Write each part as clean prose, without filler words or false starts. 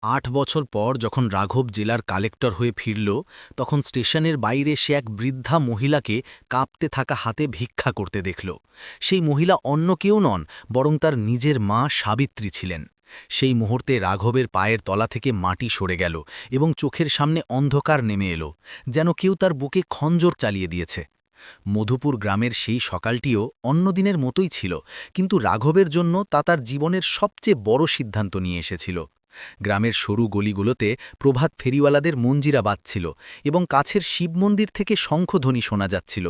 ৮ বছর পর যখন রাঘব জেলার কালেক্টর হয়ে ফিরল তখন স্টেশনের বাইরে সে এক বৃদ্ধা মহিলাকে কাঁপতে থাকা হাতে ভিক্ষা করতে দেখল। সেই মহিলা অন্য কেউ নন, বরং তার নিজের মা সাবিত্রী ছিলেন। সেই মুহূর্তে রাঘবের পায়ের তলা থেকে মাটি সরে গেল এবং চোখের সামনে অন্ধকার নেমে এলো, যেন কেউ তার বুকে খঞ্জর চালিয়ে দিয়েছে। মধুপুর গ্রামের সেই সকালটিও অন্যদিনের মতোই ছিল, কিন্তু রাঘবের জন্য তা তার জীবনের সবচেয়ে বড় সিদ্ধান্ত নিয়ে এসেছিল। গ্রামের সরু গলিগুলোতে প্রভাত ফেরিওয়ালাদের মঞ্জিরা বাজছিল এবং কাছের শিব মন্দির থেকে শঙ্খধ্বনি শোনা যাচ্ছিল।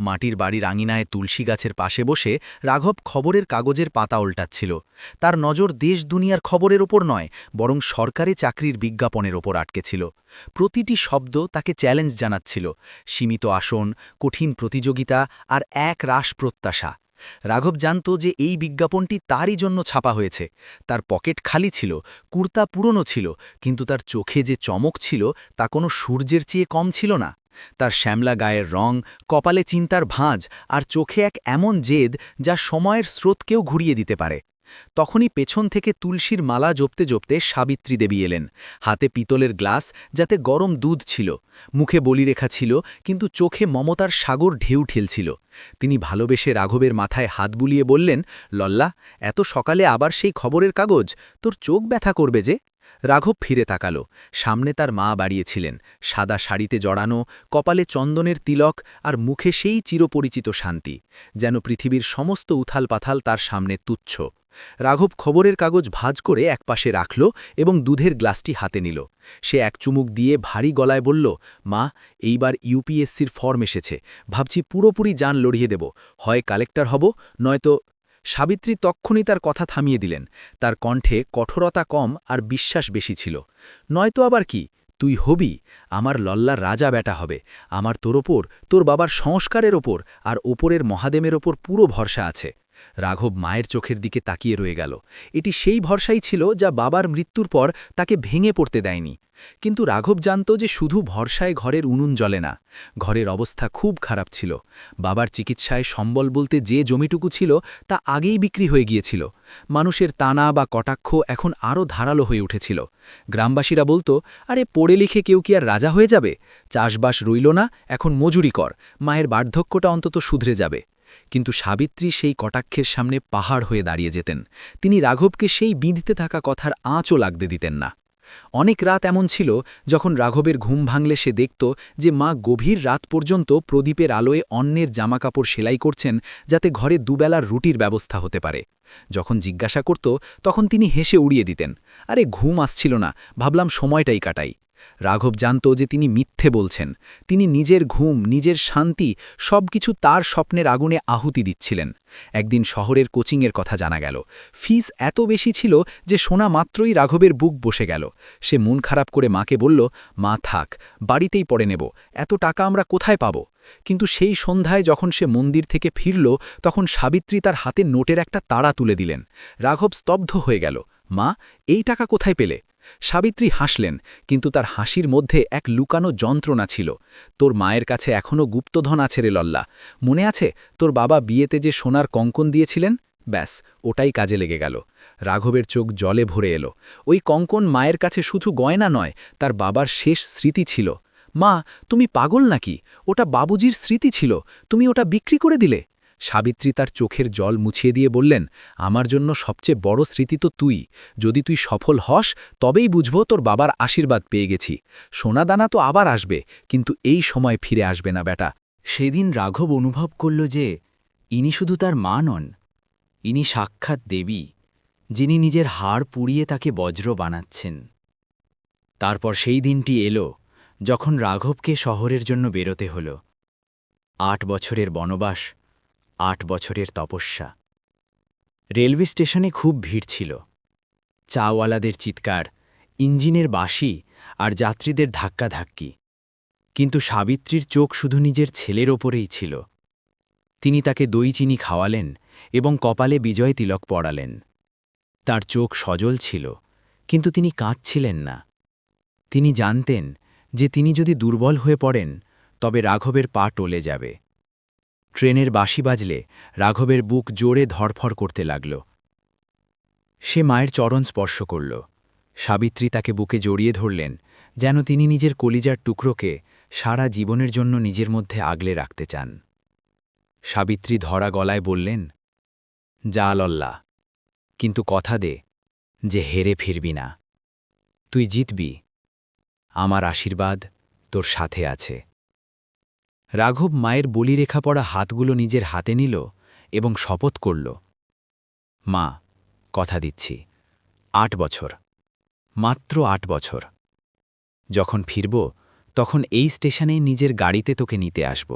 মাটির বাড়ির আঙিনায় তুলসী গাছের পাশে বসে রাঘব খবরের কাগজের পাতা উল্টাচ্ছিল। তার নজর দেশ দুনিয়ার খবরের ওপর নয়, বরং সরকারি চাকরির বিজ্ঞাপনের ওপর আটকেছিল। প্রতিটি শব্দ তাকে চ্যালেঞ্জ জানাচ্ছিল: সীমিত আসন, কঠিন প্রতিযোগিতা আর এক রাশ প্রত্যাশা। রাঘব জানত যে এই বিজ্ঞাপনটি তারই জন্য ছাপা হয়েছে। তার পকেট খালি ছিল, কুর্তা পুরনো ছিল, কিন্তু তার চোখে যে চমক ছিল তা কোনো সূর্যের চেয়ে কম ছিল না। তার শ্যামলা গায়ের রং, কপালে চিন্তার ভাঁজ আর চোখে এক এমন জেদ যা সময়ের স্রোতকেও ঘুরিয়ে দিতে পারে। তখনই পেছন থেকে তুলসীর মালা জপতে জপতে সাবিত্রী দেবী এলেন, হাতে পিতলের গ্লাস যাতে গরম দুধ ছিল। মুখে বলিরেখা ছিল, কিন্তু চোখে মমতার সাগর ঢেউ ঠেলছিল। তিনি ভালোবেসে রাঘবের মাথায় হাত বুলিয়ে বললেন, লল্লা, এত সকালে আবার সেই খবরের কাগজ? তোর চোখ ব্যথা করবে যে। রাঘব ফিরে তাকালো। সামনে তার মা বাড়িয়েছিলেন, সাদা শাড়িতে জড়ানো, কপালে চন্দনের তিলক আর মুখে সেই চিরপরিচিত শান্তি, যেন পৃথিবীর সমস্ত উথালপাথাল তার সামনে তুচ্ছ। রাঘব খবরের কাগজ ভাঁজ করে একপাশে রাখল এবং দুধের গ্লাসটি হাতে নিল। সে এক চুমুক দিয়ে ভারী গলায় বলল, মা, এইবার ইউপিএসসির ফর্ম এসেছে, ভাবছি পুরোপুরি জান লড়িয়ে দেব, হয় কালেক্টর হব, নয়তো। সাবিত্রী তক্ষুনি তার কথা থামিয়ে দিলেন। তার কণ্ঠে কঠোরতা কম আর বিশ্বাস বেশি ছিল। নয়তো আবার কি? তুই হবি, আমার লল্লার রাজা বেটা হবে। আমার তোর ওপর, তোর বাবার সংস্কারের ওপর আর ওপরের মহাদেমের ওপর পুরো ভরসা আছে। রাঘব মায়ের চোখের দিকে তাকিয়ে রয়ে গেল। এটি সেই ভরসাই ছিল যা বাবার মৃত্যুর পর তাকে ভেঙে পড়তে দেয়নি। কিন্তু রাঘব জানত যে শুধু ভরসায় ঘরের উনুন জ্বলে না। ঘরের অবস্থা খুব খারাপ ছিল। বাবার চিকিৎসায় সম্বল বলতে যে জমিটুকু ছিল তা আগেই বিক্রি হয়ে গিয়েছিল। মানুষের তানা বা কটাক্ষ এখন আরও ধারালো হয়ে উঠেছিল। গ্রামবাসীরা বলতো, আরে পড়ে লিখে কেউ কি আর রাজা হয়ে যাবে? চাষবাস রইল না, এখন মজুরি কর, মায়ের বার্ধক্যটা অন্তত শুধরে যাবে। কিন্তু সাবিত্রী সেই কটাক্ষের সামনে পাহাড় হয়ে দাঁড়িয়ে যেতেন। তিনি রাঘবকে সেই বিঁধতে থাকা কথার আঁচও লাগতে দিতেন না। অনেক রাত এমন ছিল যখন রাঘবের ঘুম ভাঙলে সে দেখত যে মা গভীর রাত পর্যন্ত প্রদীপের আলোয় অন্যের জামাকাপড় সেলাই করছেন, যাতে ঘরে দুবেলার রুটির ব্যবস্থা হতে পারে। যখন জিজ্ঞাসা করত তখন তিনি হেসে উড়িয়ে দিতেন, আরে ঘুম আসছিল না, ভাবলাম সময়টাই কাটাই। রাঘব জানত যে তিনি মিথ্যে বলছেন। তিনি নিজের ঘুম, নিজের শান্তি সবকিছু তার স্বপ্নের আগুনে আহুতি দিচ্ছিলেন। একদিন শহরের কোচিংয়ের কথা জানা গেল। ফিস এত বেশি ছিল যে শোনা মাত্রই রাঘবের বুক বসে গেল। সে মন খারাপ করে মাকে বলল, মা থাক, বাড়িতেই পড়ে নেব, এত টাকা আমরা কোথায় পাব? কিন্তু সেই সন্ধ্যায় যখন সে মন্দির থেকে ফিরল তখন সাবিত্রী তার হাতে নোটের একটা তাড়া তুলে দিলেন। রাঘব স্তব্ধ হয়ে গেল। মা, এই টাকা কোথায় পেলে? সাবিত্রী হাসলেন, কিন্তু তার হাসির মধ্যে এক লুকানো যন্ত্রণা ছিল। তোর মায়ের কাছে এখনও গুপ্তধন আছে রে লল্লা। মনে আছে তোর বাবা বিয়েতে যে সোনার কঙ্কন দিয়েছিলেন? ব্যাস, ওটাই কাজে লেগে গেল। রাঘবের চোখ জলে ভরে এলো। ওই কঙ্কন মায়ের কাছে শুধু গয়না নয়, তার বাবার শেষ স্মৃতি ছিল। মা, তুমি পাগল নাকি? ওটা বাবুজির স্মৃতি ছিল, তুমি ওটা বিক্রি করে দিলে। সাবিত্রী তার চোখের জল মুছিয়ে দিয়ে বললেন, আমার জন্য সবচেয়ে বড় স্মৃতি তো তুই। যদি তুই সফল হস তবেই বুঝব তোর বাবার আশীর্বাদ পেয়ে গেছি। সোনাদানা তো আবার আসবে, কিন্তু এই সময় ফিরে আসবে না বেটা। সেদিন রাঘব অনুভব করল যে ইনি শুধু তার মা নন, ইনি সাক্ষাৎ দেবী, যিনি নিজের হাড় পুড়িয়ে তাকে বজ্র বানাচ্ছেন। তারপর সেই দিনটি এলো যখন রাঘবকে শহরের জন্য বেরোতে হল। ৮ বছরের বনবাস, ৮ বছরের তপস্যা। রেলওয়ে স্টেশনে খুব ভিড় ছিল। চাওয়ালাদের চিৎকার, ইঞ্জিনের বাঁশি আর যাত্রীদের ধাক্কাধাক্কি। কিন্তু সাবিত্রীর চোখ শুধু নিজের ছেলের ওপরেই ছিল। তিনি তাকে দই চিনি খাওয়ালেন এবং কপালে বিজয় তিলক পরালেন। তার চোখ সজল ছিল, কিন্তু তিনি কাঁদছিলেন না। তিনি জানতেন যে তিনি যদি দুর্বল হয়ে পড়েন তবে রাঘবের পা টলে যাবে। ট্রেনের বাঁশি বাজলে রাঘবের বুক জোরে ধড়ফড় করতে লাগল। সে মায়ের চরণ স্পর্শ করল। সাবিত্রী তাকে বুকে জড়িয়ে ধরলেন, যেন তিনি নিজের কলিজার টুকরোকে সারা জীবনের জন্য নিজের মধ্যে আগলে রাখতে চান। সাবিত্রী ধরা গলায় বললেন, যা লল্লা, কিন্তু কথা দে যে হেরে ফিরবি না। তুই জিতবি, আমার আশীর্বাদ তোর সাথে আছে। রাঘব মায়ের বলিরেখা পড়া হাতগুলো নিজের হাতে নিল এবং শপথ করল, মা, কথা দিচ্ছি, 8 বছর, মাত্র 8 বছর। যখন ফিরব তখন এই স্টেশনে নিজের গাড়িতে তোকে নিতে আসব।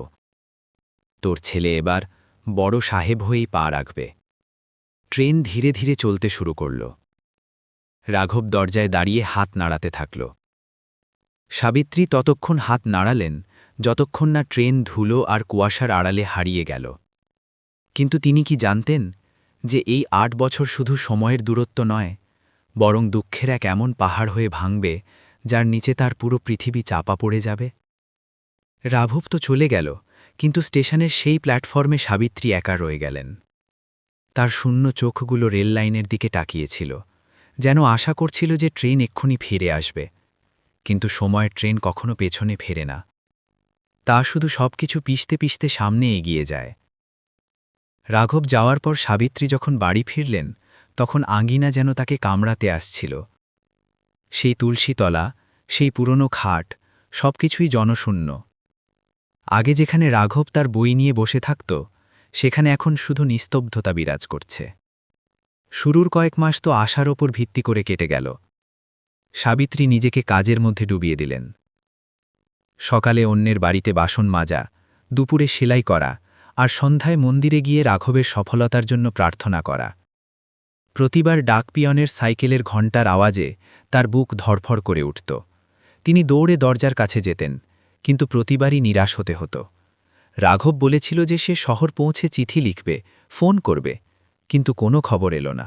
তোর ছেলে এবার বড় সাহেব হয়েই পা রাখবে। ট্রেন ধীরে ধীরে চলতে শুরু করল। রাঘব দরজায় দাঁড়িয়ে হাত নাড়াতে থাকল। সাবিত্রী ততক্ষণ হাত নাড়ালেন যতক্ষণ না ট্রেন ধুলো আর কুয়াশার আড়ালে হারিয়ে গেল। কিন্তু তিনি কি জানতেন যে এই 8 বছর শুধু সময়ের দূরত্ব নয়, বরং দুঃখের এক এমন পাহাড় হয়ে ভাঙবে যার নিচে তার পুরো পৃথিবী চাপা পড়ে যাবে? রাঘব তো চলে গেল, কিন্তু স্টেশনের সেই প্ল্যাটফর্মে সাবিত্রী একা রয়ে গেলেন। তার শূন্য চোখগুলো রেল লাইনের দিকে তাকিয়েছিল, যেন আশা করছিল যে ট্রেন এক্ষুনি ফিরে আসবে। কিন্তু সময়ের ট্রেন কখনো পেছনে ফেরে না, তা শুধু সবকিছু পিষতে পিষতে সামনে এগিয়ে যায়। রাঘব যাওয়ার পর সাবিত্রী যখন বাড়ি ফিরলেন, তখন আঙ্গিনা যেন তাকে কামড়াতে আসছিল। সেই তুলসীতলা, সেই পুরনো খাট, সবকিছুই জনশূন্য। আগে যেখানে রাঘব তার বই নিয়ে বসে থাকত, সেখানে এখন শুধু নিস্তব্ধতা বিরাজ করছে। শুরুর কয়েক মাস তো আশার ওপর ভিত্তি করে কেটে গেল। সাবিত্রী নিজেকে কাজের মধ্যে ডুবিয়ে দিলেন। সকালে অন্যের বাড়িতে বাসন মাজা, দুপুরে সেলাই করা, আর সন্ধ্যায় মন্দিরে গিয়ে রাঘবের সফলতার জন্য প্রার্থনা করা। প্রতিবার ডাকপিয়নের সাইকেলের ঘণ্টার আওয়াজে তার বুক ধড়ফড় করে উঠত। তিনি দৌড়ে দরজার কাছে যেতেন, কিন্তু প্রতিবারই নিরাশ হতে হতো। রাঘব বলেছিল যে সে শহর পৌঁছে চিঠি লিখবে, ফোন করবে, কিন্তু কোনো খবর এলো না।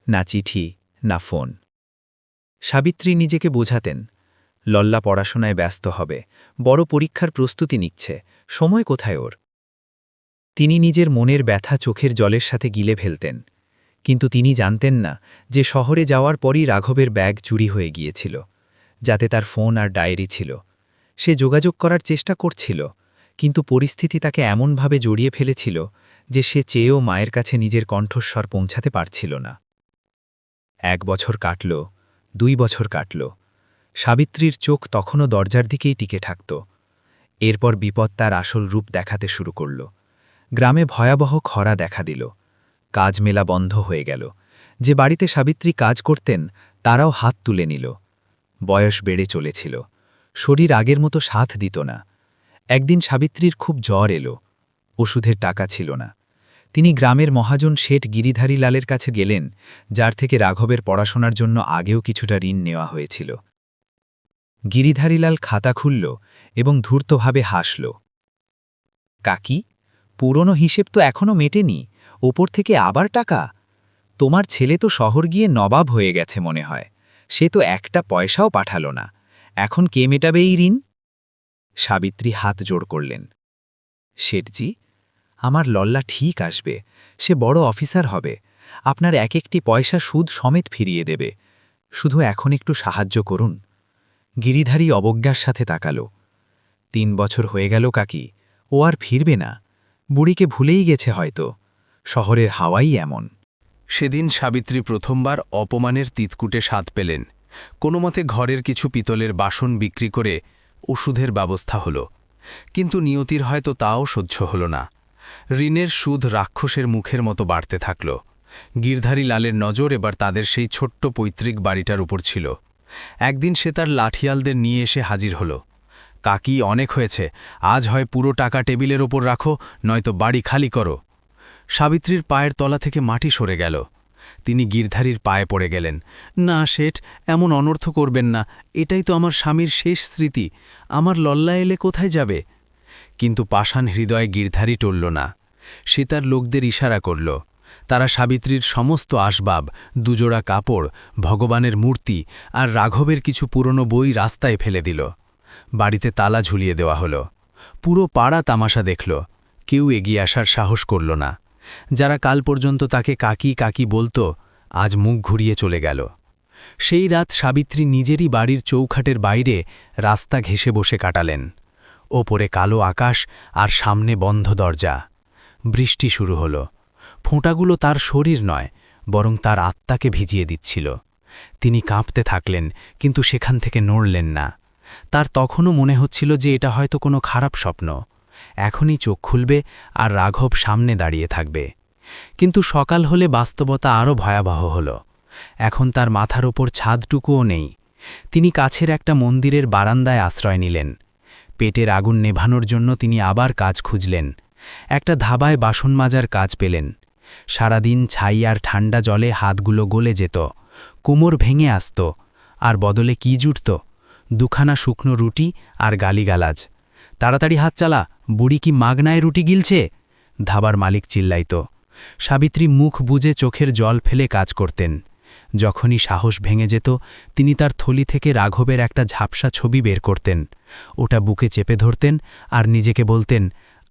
না চিঠি, না ফোন। সাবিত্রী নিজেকে বোঝাতেন, লল্লা পড়াশোনায় ব্যস্ত হবে, বড় পরীক্ষার প্রস্তুতি নিচ্ছে, সময় কোথায় ওর? তিনি নিজের মনের ব্যথা চোখের জলের সাথে গিলে ফেলতেন, কিন্তু তিনি জানতেন না যে শহরে যাওয়ার পরই রাঘবের ব্যাগ চুরি হয়ে গিয়েছিল, যাতে তার ফোন আর ডায়েরি ছিল। সে যোগাযোগ করার চেষ্টা করছিল, কিন্তু পরিস্থিতি তাকে এমনভাবে জড়িয়ে ফেলেছিল যে সে চেয়েও মায়ের কাছে নিজের কণ্ঠস্বর পৌঁছাতে পারছিল না। 1 বছর কাটল, 2 বছর কাটল। সাবিত্রীর চোখ তখনও দরজার দিকেই টিকে থাকত। এরপর বিপদ তার আসল রূপ দেখাতে শুরু করল। গ্রামে ভয়াবহ খরা দেখা দিল। কাজ মেলা বন্ধ হয়ে গেল। যে বাড়িতে সাবিত্রী কাজ করতেন তারাও হাত তুলে নিল। বয়স বেড়ে চলেছিল, শরীর আগের মতো সাথ দিত না। একদিন সাবিত্রীর খুব জ্বর এলো। ওষুধের টাকা ছিল না। তিনি গ্রামের মহাজন শেঠ গিরিধারী লালের কাছে গেলেন, যার থেকে রাঘবের পড়াশোনার জন্য আগেও কিছুটা ঋণ নেওয়া হয়েছিল। গিরিধারীলাল খাতা খুলল এবং ধূর্তভাবে হাসল। কাকি, পুরনো হিসেব তো এখনো মেটেনি, ওপর থেকে আবার টাকা? তোমার ছেলে তো শহর গিয়ে নবাব হয়ে গেছে মনে হয়, সে তো একটা পয়সাও পাঠালো না। এখন কে মেটাবে এই ঋণ? সাবিত্রী হাত জোড় করলেন। শেঠজি, আমার লল্লা ঠিক আসবে, সে বড় অফিসার হবে, আপনার এক একটি পয়সা সুদ সমেত ফিরিয়ে দেবে, শুধু এখন একটু সাহায্য করুন। গিরিধারী অবজ্ঞার সাথে তাকাল। 3 বছর হয়ে গেল কাকি, ও আর ফিরবে না, বুড়িকে ভুলেই গেছে হয়তো, শহরের হাওয়াই এমন। সেদিন সাবিত্রী প্রথমবার অপমানের তিতকুটে স্বাদ পেলেন। কোনো মতে ঘরের কিছু পিতলের বাসন বিক্রি করে ওষুধের ব্যবস্থা হল, কিন্তু নিয়তির হয়তো তাও সহ্য হল না। ঋণের সুদ রাক্ষসের মুখের মতো বাড়তে থাকল। গিরধারী লালের নজর এবার তাদের সেই ছোট্ট পৈতৃক বাড়িটার উপর ছিল। একদিন সে তার লাঠিয়ালদের নিয়ে এসে হাজির হল। কাকি, অনেক হয়েছে, আজ হয় পুরো টাকা টেবিলের ওপর রাখো, নয়তো বাড়ি খালি করো। সাবিত্রীর পায়ের তলা থেকে মাটি সরে গেল। তিনি গিরধারীর পায়ে পড়ে গেলেন। না শেঠ, এমন অনর্থ করবেন না, এটাই তো আমার স্বামীর শেষ স্মৃতি, আমার লল্লা এলে কোথায় যাবে? কিন্তু পাষাণ হৃদয় গিরধারী টলল না। সে তার লোকদের ইশারা করল। তারা সাবিত্রীর সমস্ত আসবাব, দুজোড়া কাপড়, ভগবানের মূর্তি আর রাঘবের কিছু পুরনো বই রাস্তায় ফেলে দিল। বাড়িতে তালা ঝুলিয়ে দেওয়া হলো। পুরো পাড়া তামাশা দেখল, কেউ এগিয়ে আসার সাহস করল না। যারা কাল পর্যন্ত তাকে কাকি কাকি বলতো, আজ মুখ ঘুরিয়ে চলে গেল। সেই রাত সাবিত্রী নিজেরই বাড়ির চৌখাটের বাইরে রাস্তা ঘেঁষে বসে কাটালেন। ওপরে কালো আকাশ আর সামনে বন্ধ দরজা। বৃষ্টি শুরু হল। ফোঁটাগুলো তার শরীর নয়, বরং তার আত্মাকে ভিজিয়ে দিচ্ছিল। তিনি কাঁপতে থাকলেন, কিন্তু সেখান থেকে নড়লেন না। তার তখনও মনে হচ্ছিল যে এটা হয়তো কোনো খারাপ স্বপ্ন। এখনই চোখ খুলবে আর রাঘব সামনে দাঁড়িয়ে থাকবে। কিন্তু সকাল হলে বাস্তবতা আরও ভয়াবহ হল। এখন তার মাথার ওপর ছাদটুকুও নেই। তিনি কাছের একটা মন্দিরের বারান্দায় আশ্রয় নিলেন। পেটের আগুন নেভানোর জন্য তিনি আবার কাজ খুঁজলেন। একটা ধাবায় বাসন মাজার কাজ পেলেন। সারাদিন ছাই আর ঠান্ডা জলে হাতগুলো গলে যেত, কোমর ভেঙে আসত, আর বদলে কি জুটত? দুখানা শুকনো রুটি আর গালিগালাজ। তাড়াতাড়ি হাত চালা, বুড়ি কি মাগনায় রুটি গিলছে? ধাবার মালিক চিল্লাইত। সাবিত্রী মুখ বুজে চোখের জল ফেলে কাজ করতেন। যখনই সাহস ভেঙে যেত, তিনি তার থলি থেকে রাঘবের একটা ঝাপসা ছবি বের করতেন। ওটা বুকে চেপে ধরতেন আর নিজেকে বলতেন,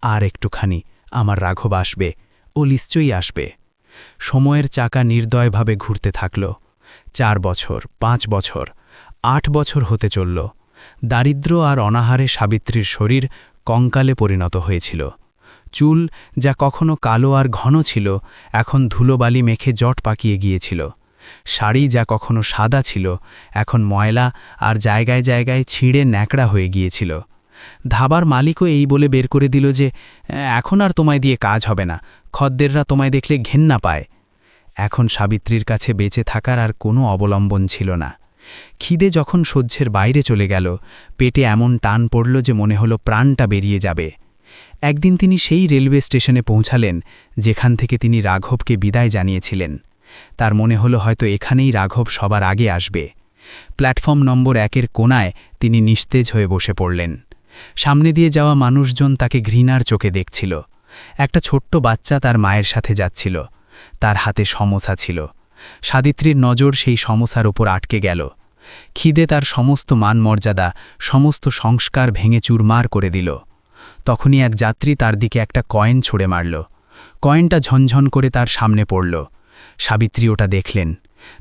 আর একটুখানি, আমার রাঘব আসবে, ও নিশ্চয়ই আসবে। সময়ের চাকা নির্দয়ভাবে ঘুরতে থাকল। 4 বছর, 5 বছর, 8 বছর হতে চলল। দারিদ্র্য আর অনাহারে সাবিত্রীর শরীর কঙ্কালে পরিণত হয়েছিল। চুল, যা কখনো কালো আর ঘন ছিল, এখন ধুলোবালি মেখে জট পাকিয়ে গিয়েছিল। শাড়ি, যা কখনো সাদা ছিল, এখন ময়লা আর জায়গায় জায়গায় ছিঁড়ে ন্যাকড়া হয়ে গিয়েছিল। ধাবার মালিকও এই বলে বের করে দিল যে, এখন আর তোমায় দিয়ে কাজ হবে না, খদ্দেররা তোমায় দেখলে ঘেন্না পায়। এখন সাবিত্রীর কাছে বেঁচে থাকার আর কোনো অবলম্বন ছিল না। খিদে যখন সহ্যের বাইরে চলে গেল, পেটে এমন টান পড়ল যে মনে হলো প্রাণটা বেরিয়ে যাবে। একদিন তিনি সেই রেলওয়ে স্টেশনে পৌঁছালেন যেখান থেকে তিনি রাঘবকে বিদায় জানিয়েছিলেন। তার মনে হলো হয়তো এখানেই রাঘব সবার আগে আসবে। প্ল্যাটফর্ম নম্বর 1-এর কোণায় তিনি নিস্তেজ হয়ে বসে পড়লেন। সামনে দিয়ে যাওয়া মানুষজন তাকে ঘৃণার চোখে দেখছিল। একটা ছোট্ট বাচ্চা তার মায়ের সাথে যাচ্ছিল। তার হাতে সমোসা ছিল। সাবিত্রীর নজর সেই সমোসার ওপর আটকে গেল। খিদে তার সমস্ত মান মর্যাদা, সমস্ত সংস্কার ভেঙে চুরমার করে দিল। তখনই এক যাত্রী তার দিকে একটা কয়েন ছুঁড়ে মারল। কয়েনটা ঝনঝন করে তার সামনে পড়ল। সাবিত্রী ওটা দেখলেন।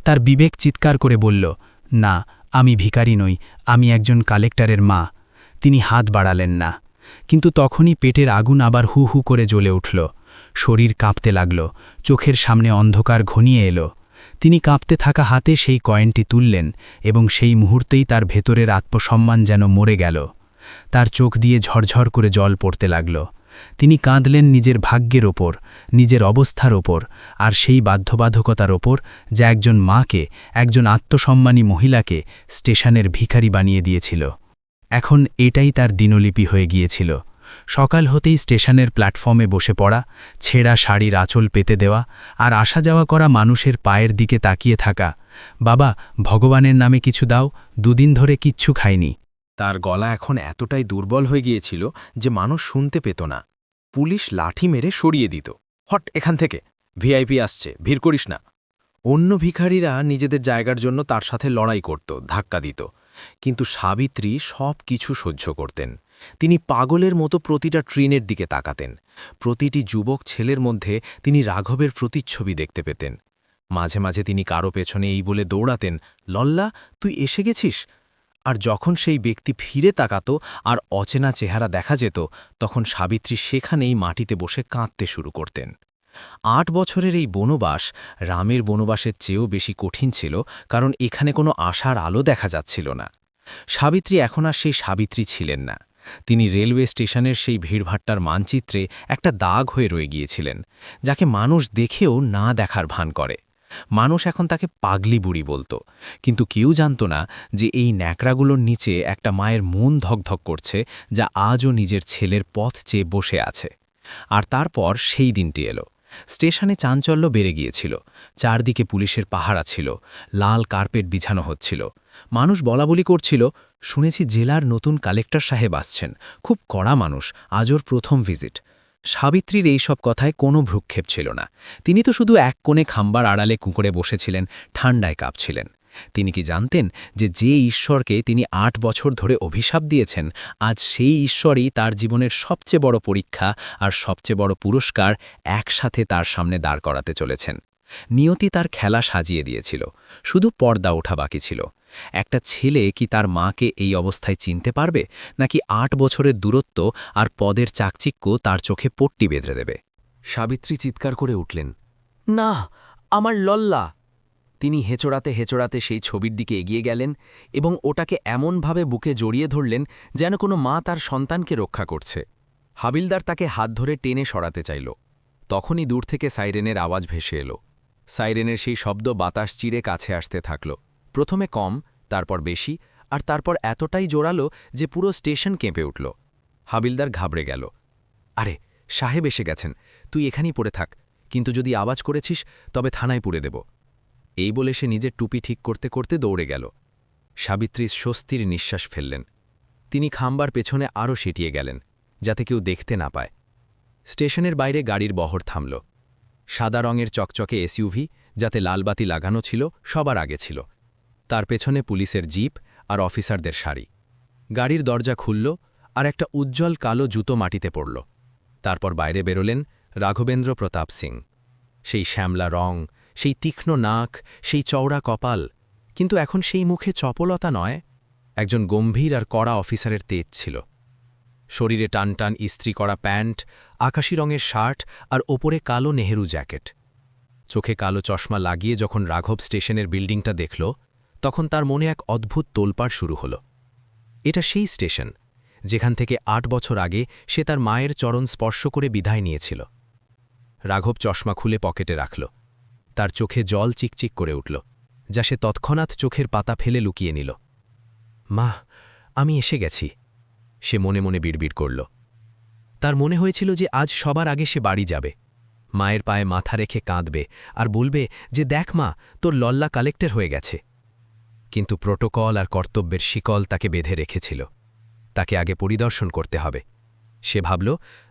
তার বিবেক চিৎকার করে বলল, না, আমি ভিখারি নই, আমি একজন কালেক্টরের মা। তিনি হাত বাড়ালেন না। কিন্তু তখনই পেটের আগুন আবার হু হু করে জ্বলে উঠল। শরীর কাঁপতে লাগল, চোখের সামনে অন্ধকার ঘনিয়ে এলো। তিনি কাঁপতে থাকা হাতে সেই কয়েনটি তুললেন এবং সেই মুহূর্তেই তার ভেতরের আত্মসম্মান যেন মরে গেল। তার চোখ দিয়ে ঝরঝর করে জল পড়তে লাগল। তিনি কাঁদলেন নিজের ভাগ্যের ওপর, নিজের অবস্থার ওপর, আর সেই বাধ্যবাধকতার ওপর যা একজন মাকে, একজন আত্মসম্মানী মহিলাকে স্টেশনের ভিখারি বানিয়ে দিয়েছিল। এখন এটাই তার দিনলিপি হয়ে গিয়েছিল। সকাল হতেই স্টেশনের প্ল্যাটফর্মে বসে পড়া, ছেঁড়া শাড়ির আঁচল পেতে দেওয়া, আর আসা যাওয়া করা মানুষের পায়ের দিকে তাকিয়ে থাকা। বাবা, ভগবানের নামে কিছু দাও, 2 দিন ধরে কিচ্ছু খাইনি। তার গলা এখন এতটাই দুর্বল হয়ে গিয়েছিল যে মানুষ শুনতে পেত না। পুলিশ লাঠি মেরে সরিয়ে দিত। হট এখান থেকে, ভিআইপি আসছে, ভিড় করিস না। অন্য ভিখারিরা নিজেদের জায়গার জন্য তার সাথে লড়াই করত, ধাক্কা দিত। কিন্তু সাবিত্রী সব কিছু সহ্য করতেন। তিনি পাগলের মতো প্রতিটা ট্রেনের দিকে তাকাতেন। প্রতিটি যুবক ছেলের মধ্যে তিনি রাঘবের প্রতিচ্ছবি দেখতে পেতেন। মাঝে মাঝে তিনি কারো পেছনে এই বলে দৌড়াতেন, লল্লা, তুই এসে গেছিস। আর যখন সেই ব্যক্তি ফিরে তাকাত আর অচেনা চেহারা দেখা যেত, তখন সাবিত্রী সেখানেই মাটিতে বসে কাঁদতে শুরু করতেন। 8 বছরের এই বনবাস রামের বনবাসের চেয়েও বেশি কঠিন ছিল, কারণ এখানে কোনো আশার আলো দেখা যাচ্ছিল না। সাবিত্রী এখন আর সেই সাবিত্রী ছিলেন না। তিনি রেলওয়ে স্টেশনের সেই ভিড়ভাট্টার মানচিত্রে একটা দাগ হয়ে রয়ে গিয়েছিলেন, যাকে মানুষ দেখেও না দেখার ভান করে। মানুষ এখন তাকে পাগলি বুড়ি বলতো, কিন্তু কেউ জানত না যে এই ন্যাকড়াগুলোর নিচে একটা মায়ের মন ধকধক করছে, যা আজও নিজের ছেলের পথ চেয়ে বসে আছে। আর তারপর সেই দিনটি এলো। স্টেশনে চাঞ্চল্য বেড়ে গিয়েছিল। চারদিকে পুলিশের পাহারা ছিল, লাল কার্পেট বিছানো হচ্ছিল। মানুষ বলাবলি করছিল, শুনেছি জেলার নতুন কালেক্টর সাহেব আসছেন, খুব কড়া মানুষ, আজ ওর প্রথম ভিজিট। সাবিত্রীর এইসব কথায় কোনো ভ্রুক্ষেপ ছিল না। তিনি তো শুধু এক কোণে খাম্বার আড়ালে কুঁকড়ে বসেছিলেন, ঠান্ডায় কাঁপছিলেন। তিনি কি জানতেন যে ঈশ্বরকে তিনি 8 বছর ধরে অভিশাপ দিয়েছেন, আজ সেই ঈশ্বরই তার জীবনের সবচেয়ে বড় পরীক্ষা আর সবচেয়ে বড় পুরস্কার একসাথে তার সামনে দাঁড় করাতে চলেছেন। নিয়তি তার খেলা সাজিয়ে দিয়েছিল, শুধু পর্দা ওঠা বাকি ছিল। একটা ছেলে কি তার মাকে এই অবস্থায় চিনতে পারবে, নাকি ৮ বছরের দূরত্ব আর পদের চাকচিক্য তার চোখে পট্টি বেঁধে দেবে? সাবিত্রী চিৎকার করে উঠলেন, না, আমার লল্লা! তিনি হেঁচড়াতে হেঁচড়াতে সেই ছবির দিকে এগিয়ে গেলেন এবং ওটাকে এমনভাবে বুকে জড়িয়ে ধরলেন যেন কোনো মা তার সন্তানকে রক্ষা করছে। হাবিলদার তাকে হাত ধরে টেনে সরাতে চাইল। তখনই দূর থেকে সাইরেনের আওয়াজ ভেসে এলো। সাইরেনের সেই শব্দ বাতাস চিরে কাছে আসতে থাকল, প্রথমে কম, তারপর বেশি, আর তারপর এতটাই জোরালো যে পুরো স্টেশন কেঁপে উঠল। হাবিলদার ঘাবড়ে গেল। আরে, সাহেব এসে গেছেন, তুই এখানেই পড়ে থাক, কিন্তু যদি আওয়াজ করেছিস তবে থানায় পুরে দেব। এই বলে সে নিজের টুপি ঠিক করতে করতে দৌড়ে গেল। সাবিত্রী স্বস্তির নিঃশ্বাস ফেললেন। তিনি খাম্বার পেছনে আরও সেটিয়ে গেলেন, যাতে কেউ দেখতে না পায়। স্টেশনের বাইরে গাড়ির বহর থামল। সাদা রঙের চকচকে এসইউভি, যাতে লালবাতি লাগানো ছিল, সবার আগে ছিল। তার পেছনে পুলিশের জিপ আর অফিসারদের সারি। গাড়ির দরজা খুলল, আর একটা উজ্জ্বল কালো জুতো মাটিতে পড়ল। তারপর বাইরে বেরোলেন রাঘবেন্দ্র প্রতাপ সিং। সেই শ্যামলা রং, সেই তীক্ষ্ণ নাক, সেই চওড়া কপাল, কিন্তু এখন সেই মুখে চপলতা নয়, একজন গম্ভীর আর কড়া অফিসারের তেজ ছিল। শরীরে টানটান ইস্ত্রি করা প্যান্ট, আকাশি রঙের শার্ট আর ওপরে কালো নেহেরু জ্যাকেট। চোখে কালো চশমা লাগিয়ে যখন রাঘব স্টেশনের বিল্ডিংটা দেখল, তখন তার মনে এক অদ্ভুত তোলপাড় শুরু হল। এটা সেই স্টেশন যেখান থেকে ৮ বছর আগে সে তার মায়ের চরণ স্পর্শ করে বিদায় নিয়েছিল। রাঘব চশমা খুলে পকেটে রাখল। তার চোখে জল চিকচিক করে উঠল, যা সে তৎক্ষণাৎ চোখের পাতা ফেলে লুকিয়ে নিল। মা, আমি এসে গেছি, সে মনে মনে বিড়বিড় করল। তার মনে হয়েছিল যে আজ সবার আগে সে বাড়ি যাবে, মায়ের পায়ে মাথা রেখে কাঁদবে আর বলবে যে, দেখ মা, তোর লল্লা কালেক্টর হয়ে গেছে। কিন্তু প্রোটোকল আর কর্তব্যের শিকল তাকে বেঁধে রেখেছিল। তাকে আগে পরিদর্শন করতে হবে। সে ভাবল,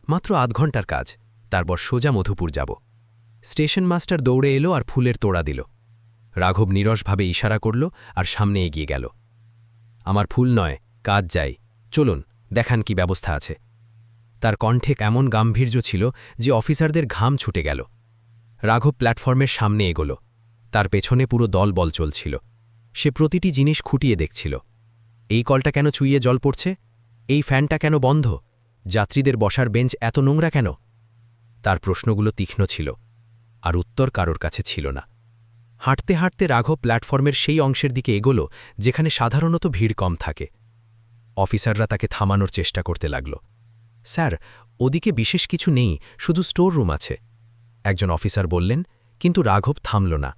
মাত্র ৮ ঘন্টার কাজ, তারপর সোজা মধুপুর যাব। স্টেশন মাস্টার দৌড়ে এলো আর ফুলের তোড়া দিল। রাঘব নীরসভাবে ইশারা করল আর সামনে এগিয়ে গেল। আমার ফুল নয়, কাজ যাই, চলুন, দেখান কি ব্যবস্থা আছে। তার কণ্ঠে এমন গাম্ভীর্য ছিল যে অফিসারদের ঘাম ছুটে গেল। রাঘব প্ল্যাটফর্মের সামনে এগোল। তার পেছনে পুরো দলবল চলছিল। সে প্রতিটি জিনিস খুঁটিয়ে দেখছিল। এই কলটা কেন চুইয়ে জল পড়ছে? এই ফ্যানটা কেন বন্ধ? যাত্রীদের বসার বেঞ্চ এত নোংরা কেন? তার প্রশ্নগুলো তীক্ষ্ণ ছিল, আর উত্তর কারোর কাছে ছিল না। হাঁটতে হাঁটতে রাঘব প্ল্যাটফর্মের সেই অংশের দিকে এগোল যেখানে সাধারণত ভিড় কম থাকে। অফিসাররা তাকে থামানোর চেষ্টা করতে লাগল। স্যার, ওদিকে বিশেষ কিছু নেই, শুধু স্টোর রুম আছে, একজন অফিসার বললেন, কিন্তু রাঘব থামল না।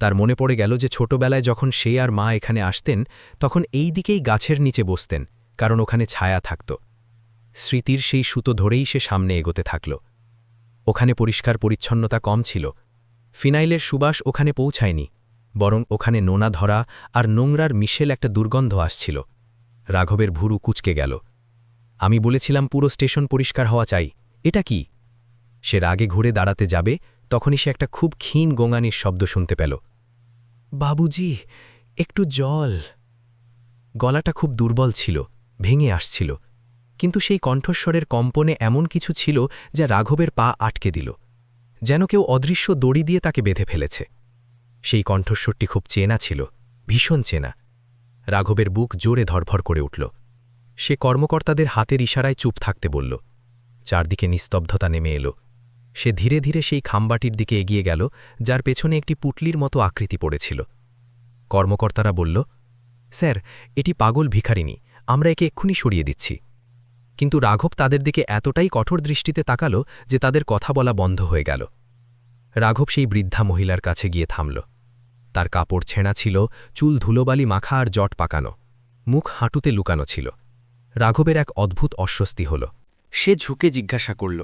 তার মনে পড়ে গেল যে ছোটবেলায় যখন সে আর মা এখানে আসতেন, তখন এই দিকেই গাছের নিচে বসতেন, কারণ ওখানে ছায়া থাকত। স্মৃতির সেই সুতো ধরেই সে সামনে এগোতে থাকল। ওখানে পরিষ্কার পরিচ্ছন্নতা কম ছিল। ফিনাইলের সুবাস ওখানে পৌঁছায়নি, বরং ওখানে নোনা ধরা আর নোংরার মিশেল একটা দুর্গন্ধ আসছিল। রাঘবের ভুরু কুচকে গেল। আমি বলেছিলাম পুরো স্টেশন পরিষ্কার হওয়া চাই, এটা কি? সে রাগে ঘুরে দাঁড়াতে যাবে, তখনই সে একটা খুব ক্ষীণ গোঙানির শব্দ শুনতে পেল। বাবুজি, একটু জল। গলাটা খুব দুর্বল ছিল, ভেঙে আসছিল, কিন্তু সেই কণ্ঠস্বরের কম্পনে এমন কিছু ছিল যা রাঘবের পা আটকে দিল, যেন কেউ অদৃশ্য দড়ি দিয়ে তাকে বেঁধে ফেলেছে। সেই কণ্ঠস্বরটি খুব চেনা ছিল, ভীষণ চেনা। রাঘবের বুক জোরে ধরফর করে উঠল। সে কর্মকর্তাদের হাতের ইশারায় চুপ থাকতে বলল। চারদিকে নিস্তব্ধতা নেমে এলো। সে ধীরে ধীরে সেই খাম্বাটির দিকে এগিয়ে গেল, যার পেছনে একটি পুটলির মতো আকৃতি পড়েছিল। কর্মকর্তারা বলল, স্যার, এটি পাগল ভিখারিনী, আমরা একে এক্ষুনি সরিয়ে দিচ্ছি। কিন্তু রাঘব তাদের দিকে এতটাই কঠোর দৃষ্টিতে তাকালো যে তাদের কথা বলা বন্ধ হয়ে গেল। রাঘব সেই বৃদ্ধা মহিলার কাছে গিয়ে থামল। তার কাপড় ছেঁড়া ছিল, চুল ধুলোবালি মাখা আর জট পাকানো, মুখ হাঁটুতে লুকানো ছিল। রাঘবের এক অদ্ভুত অস্বস্তি হল। সে ঝুঁকে জিজ্ঞাসা করল,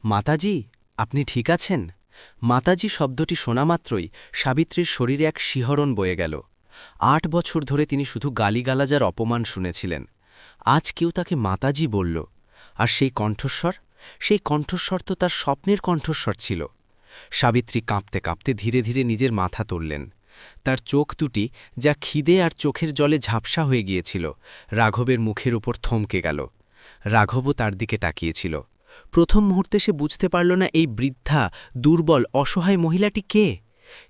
মাতাজি, আপনি ঠিক আছেন? মাতাজি শব্দটি শোনা মাত্রই সাবিত্রীর শরীরে এক শিহরণ বয়ে গেল। ৮ বছর ধরে তিনি শুধু গালিগালাজার অপমান শুনেছিলেন। আজ কেউ তাকে মাতাজি বলল, আর সেই কণ্ঠস্বর তো তার স্বপ্নের কণ্ঠস্বর ছিল। সাবিত্রী কাঁপতে কাঁপতে ধীরে ধীরে নিজের মাথা তুললেন। তার চোখ দুটি, যা খিদে আর চোখের জলে ঝাপসা হয়ে গিয়েছিল, রাঘবের মুখের উপর থমকে গেল। রাঘবও তার দিকে তাকিয়েছিল। প্রথম মুহূর্তে সে বুঝতে পারল না এই বৃদ্ধা, দুর্বল, অসহায় মহিলাটি কে।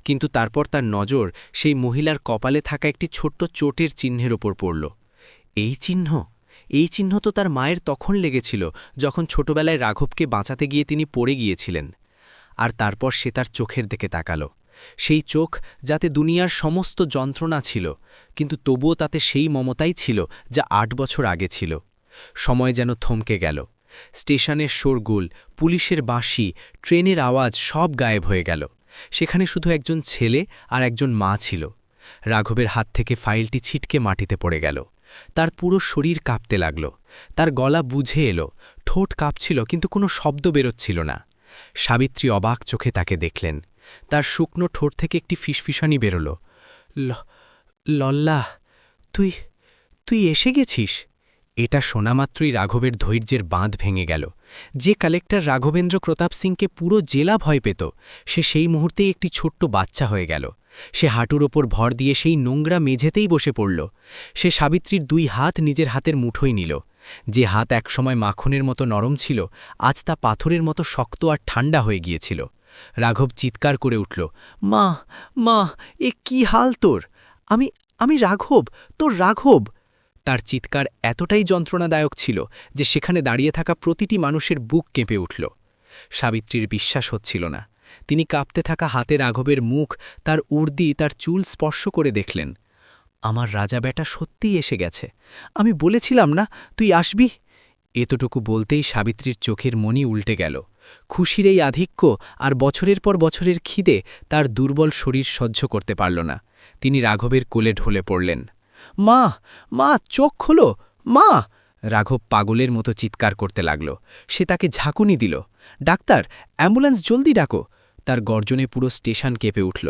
কিন্তু তারপর তার নজর সেই মহিলার কপালে থাকা একটি ছোট্ট চোটের চিহ্নের ওপর পড়ল। এই চিহ্ন তো তার মায়ের তখন লেগেছিল যখন ছোটবেলায় রাঘবকে বাঁচাতে গিয়ে তিনি পড়ে গিয়েছিলেন। আর তারপর সে তার চোখের দিকে তাকাল, সেই চোখ যাতে দুনিয়ার সমস্ত যন্ত্রণা ছিল, কিন্তু তবুও তাতে সেই মমতাই ছিল যা ৮ বছর আগে ছিল। সময় যেন থমকে গেল। স্টেশনের শোরগোল, পুলিশের বাঁশি, ট্রেনের আওয়াজ সব গায়েব হয়ে গেল। সেখানে শুধু একজন ছেলে আর একজন মা ছিল। রাঘবের হাত থেকে ফাইলটি ছিটকে মাটিতে পড়ে গেল। তার পুরো শরীর কাঁপতে লাগল। তার গলা বুঝে এলো, ঠোঁট কাঁপছিল কিন্তু কোনো শব্দ বেরোচ্ছিল না। সাবিত্রী অবাক চোখে তাকে দেখলেন। তার শুকনো ঠোঁট থেকে একটি ফিসফিসানি বেরোল। লল্লা, তুই এসে গেছিস? এটা শোনামাত্রই রাঘবের ধৈর্যের বাঁধ ভেঙে গেল। যে কালেক্টর রাঘবেন্দ্র প্রতাপ সিংকে পুরো জেলা ভয় পেত, সে সেই মুহূর্তেই একটি ছোট্ট বাচ্চা হয়ে গেল। সে হাঁটুর ওপর ভর দিয়ে সেই নোংরা মেঝেতেই বসে পড়ল। সে সাবিত্রীর 2 হাত নিজের হাতের মুঠোয় নিল। যে হাত একসময় মাখনের মতো নরম ছিল, আজ তা পাথরের মতো শক্ত আর ঠান্ডা হয়ে গিয়েছিল। রাঘব চিৎকার করে উঠল, মা, মা, এ কি হাল তোর? আমি রাঘব, তোর রাঘব। তার চিৎকার এতটাই যন্ত্রণাদায়ক ছিল যে সেখানে দাঁড়িয়ে থাকা প্রতিটি মানুষের বুক কেঁপে উঠল। সাবিত্রীর বিশ্বাস হচ্ছিল না। তিনি কাঁপতে থাকা হাতে রাঘবের মুখ, তার উর্দি, তার চুল স্পর্শ করে দেখলেন। আমার রাজা বেটা সত্যিই এসে গেছে। আমি বলেছিলাম না তুই আসবি? এতটুকু বলতেই সাবিত্রীর চোখের মনি উল্টে গেল। খুশির এই আধিক্য আর বছরের পর বছরের খিদে তার দুর্বল শরীর সহ্য করতে পারল না। তিনি রাঘবের কোলে ঢলে পড়লেন। মা, মা, চোখ খোলো, মা! রাঘব পাগলের মতো চিৎকার করতে লাগল। সে তাকে ঝাঁকুনি দিল। ডাক্তার, অ্যাম্বুলেন্স জলদি ডাকো! তার গর্জনে পুরো স্টেশন কেঁপে উঠল।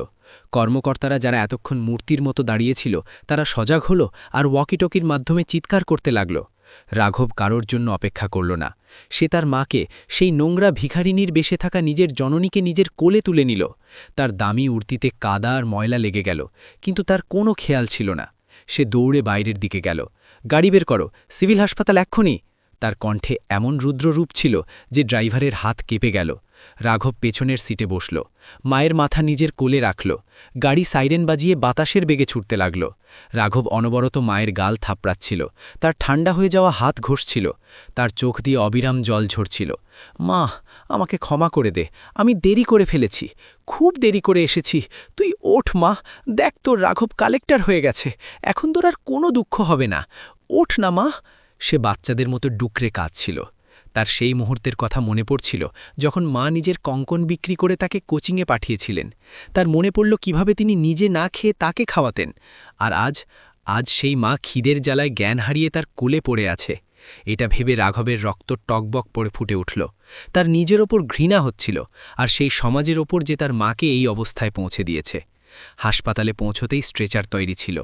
কর্মকর্তারা যারা এতক্ষণ মূর্তির মতো দাঁড়িয়েছিল তারা সজাগ হল আর ওয়াকিটকির মাধ্যমে চিৎকার করতে লাগল। রাঘব কারোর জন্য অপেক্ষা করল না। সে তার মাকে, সেই নোংরা ভিখারিনীর বেশে থাকা নিজের জননীকে নিজের কোলে তুলে নিল। তার দামি উর্তিতে কাদা আর ময়লা লেগে গেল, কিন্তু তার কোনো খেয়াল ছিল না। সে দৌড়ে বাইরের দিকে গেল। গাড়ি বের করো, সিভিল হাসপাতাল এক্ষুনি! তার কণ্ঠে এমন রুদ্ররূপ ছিল যে ড্রাইভারের হাত কেঁপে গেল। রাঘব পেছনের সিটে বসল। মায়ের মাথা নিজের কোলে রাখল। গাড়ি সাইরেন বাজিয়ে বাতাসের বেগে ছুটতে লাগল। রাঘব অনবরত মায়ের গাল থাপড়াচ্ছিল। তার ঠান্ডা হয়ে যাওয়া হাত ঘষছিল। তার চোখ দিয়ে অবিরাম জল ঝরছিল। মা, আমাকে ক্ষমা করে দে, আমি দেরি করে ফেলেছি, খুব দেরি করে এসেছি। তুই ওঠ মা, দেখ তোর রাঘব কালেক্টর হয়ে গেছে, এখন তোর আর কোনো দুঃখ হবে না। ওঠ না মা! সে বাচ্চাদের মতো ডুকরে কাঁদছিল। তার সেই মুহূর্তের কথা মনে পড়ছিল যখন মা নিজের কঙ্কন বিক্রি করে তাকে কোচিংয়ে পাঠিয়েছিলেন। তার মনে পড়ল কিভাবে তিনি নিজে না খেয়ে তাকে খাওয়াতেন। আর আজ সেই মা খিদের জ্বালায় জ্ঞান হারিয়ে তার কোলে পড়ে আছে। এটা ভেবে রাঘবের রক্ত টকবক পড়ে ফুটে উঠল। তার নিজের ওপর ঘৃণা হচ্ছিল, আর সেই সমাজের ওপর যে তার মাকে এই অবস্থায় পৌঁছে দিয়েছে। হাসপাতালে পৌঁছতেই স্ট্রেচার তৈরি ছিল।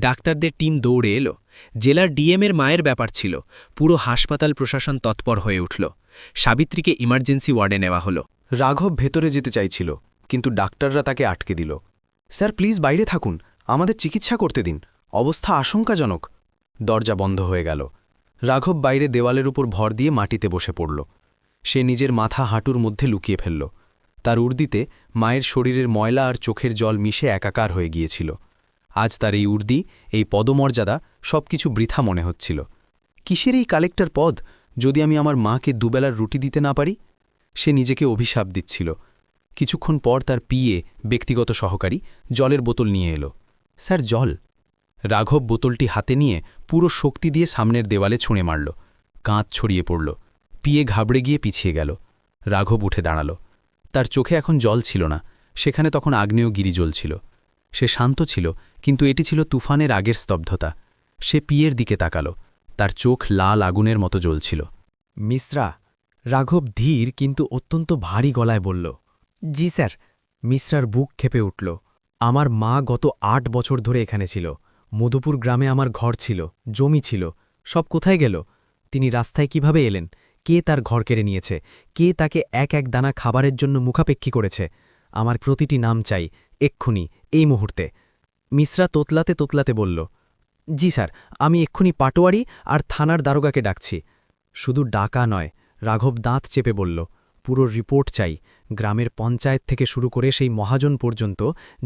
ডাক্তারদের টিম দৌড়ে এলো। জেলার ডিএমের মায়ের ব্যাপার ছিল। পুরো হাসপাতাল প্রশাসন তৎপর হয়ে উঠল। সাবিত্রীকে ইমার্জেন্সি ওয়ার্ডে নেওয়া হলো। রাঘব ভেতরে যেতে চাইছিল, কিন্তু ডাক্তাররা তাকে আটকে দিল। স্যার, প্লিজ বাইরে থাকুন, আমাদের চিকিৎসা করতে দিন, অবস্থা আশঙ্কাজনক। দরজা বন্ধ হয়ে গেল। রাঘব বাইরে দেওয়ালের উপর ভর দিয়ে মাটিতে বসে পড়ল। সে নিজের মাথা হাঁটুর মধ্যে লুকিয়ে ফেলল। তার উর্দিতে মায়ের শরীরের ময়লা আর চোখের জল মিশে একাকার হয়ে গিয়েছিল। আজ তার এই উর্দি, এই পদমর্যাদা সবকিছু বৃথা মনে হচ্ছিল। কিসের এই কালেক্টর পদ যদি আমি আমার মাকে দুবেলার রুটি দিতে না পারি? সে নিজেকে অভিশাপ দিচ্ছিল। কিছুক্ষণ পর তার পিএ, ব্যক্তিগত সহকারী, জলের বোতল নিয়ে এলো। স্যার, জল। রাঘব বোতলটি হাতে নিয়ে পুরো শক্তি দিয়ে সামনের দেওয়ালে ছুঁড়ে মারল। কাঁচ ছড়িয়ে পড়ল। পিএ ঘাবড়ে গিয়ে পিছিয়ে গেল। রাঘব উঠে দাঁড়াল। তার চোখে এখন জল ছিল না, সেখানে তখন আগ্নেয়গিরি জ্বলছিল। সে শান্ত ছিল, কিন্তু এটি ছিল তুফানের আগের স্তব্ধতা। সে পিয়ের দিকে তাকাল। তার চোখ লাল আগুনের মতো জ্বলছিল। মিশ্রা, রাঘব ধীর কিন্তু অত্যন্ত ভারী গলায় বলল। জি স্যার। মিশ্রার বুক ক্ষেপে উঠল। আমার মা গত ৮ বছর ধরে এখানে ছিল। মধুপুর গ্রামে আমার ঘর ছিল, জমি ছিল, সব কোথায় গেল? তিনি রাস্তায় কিভাবে এলেন? কে তার ঘর কেড়ে নিয়েছে? কে তাকে এক এক দানা খাবারের জন্য মুখাপেক্ষী করেছে? আমার প্রতিটি নাম চাই, এক্ষুনি, এই মুহূর্তে। মিশ্রা তোতলাতে তোতলাতে বলল, জি স্যার, আমি এক্ষুনি পাটোয়ারি আর থানার দারোগাকে ডাকছি। শুধু ডাকা নয়, রাঘব দাঁত চেপে বলল, পুরো রিপোর্ট চাই, গ্রামের পঞ্চায়েত থেকে শুরু করে সেই মহাজন পর্যন্ত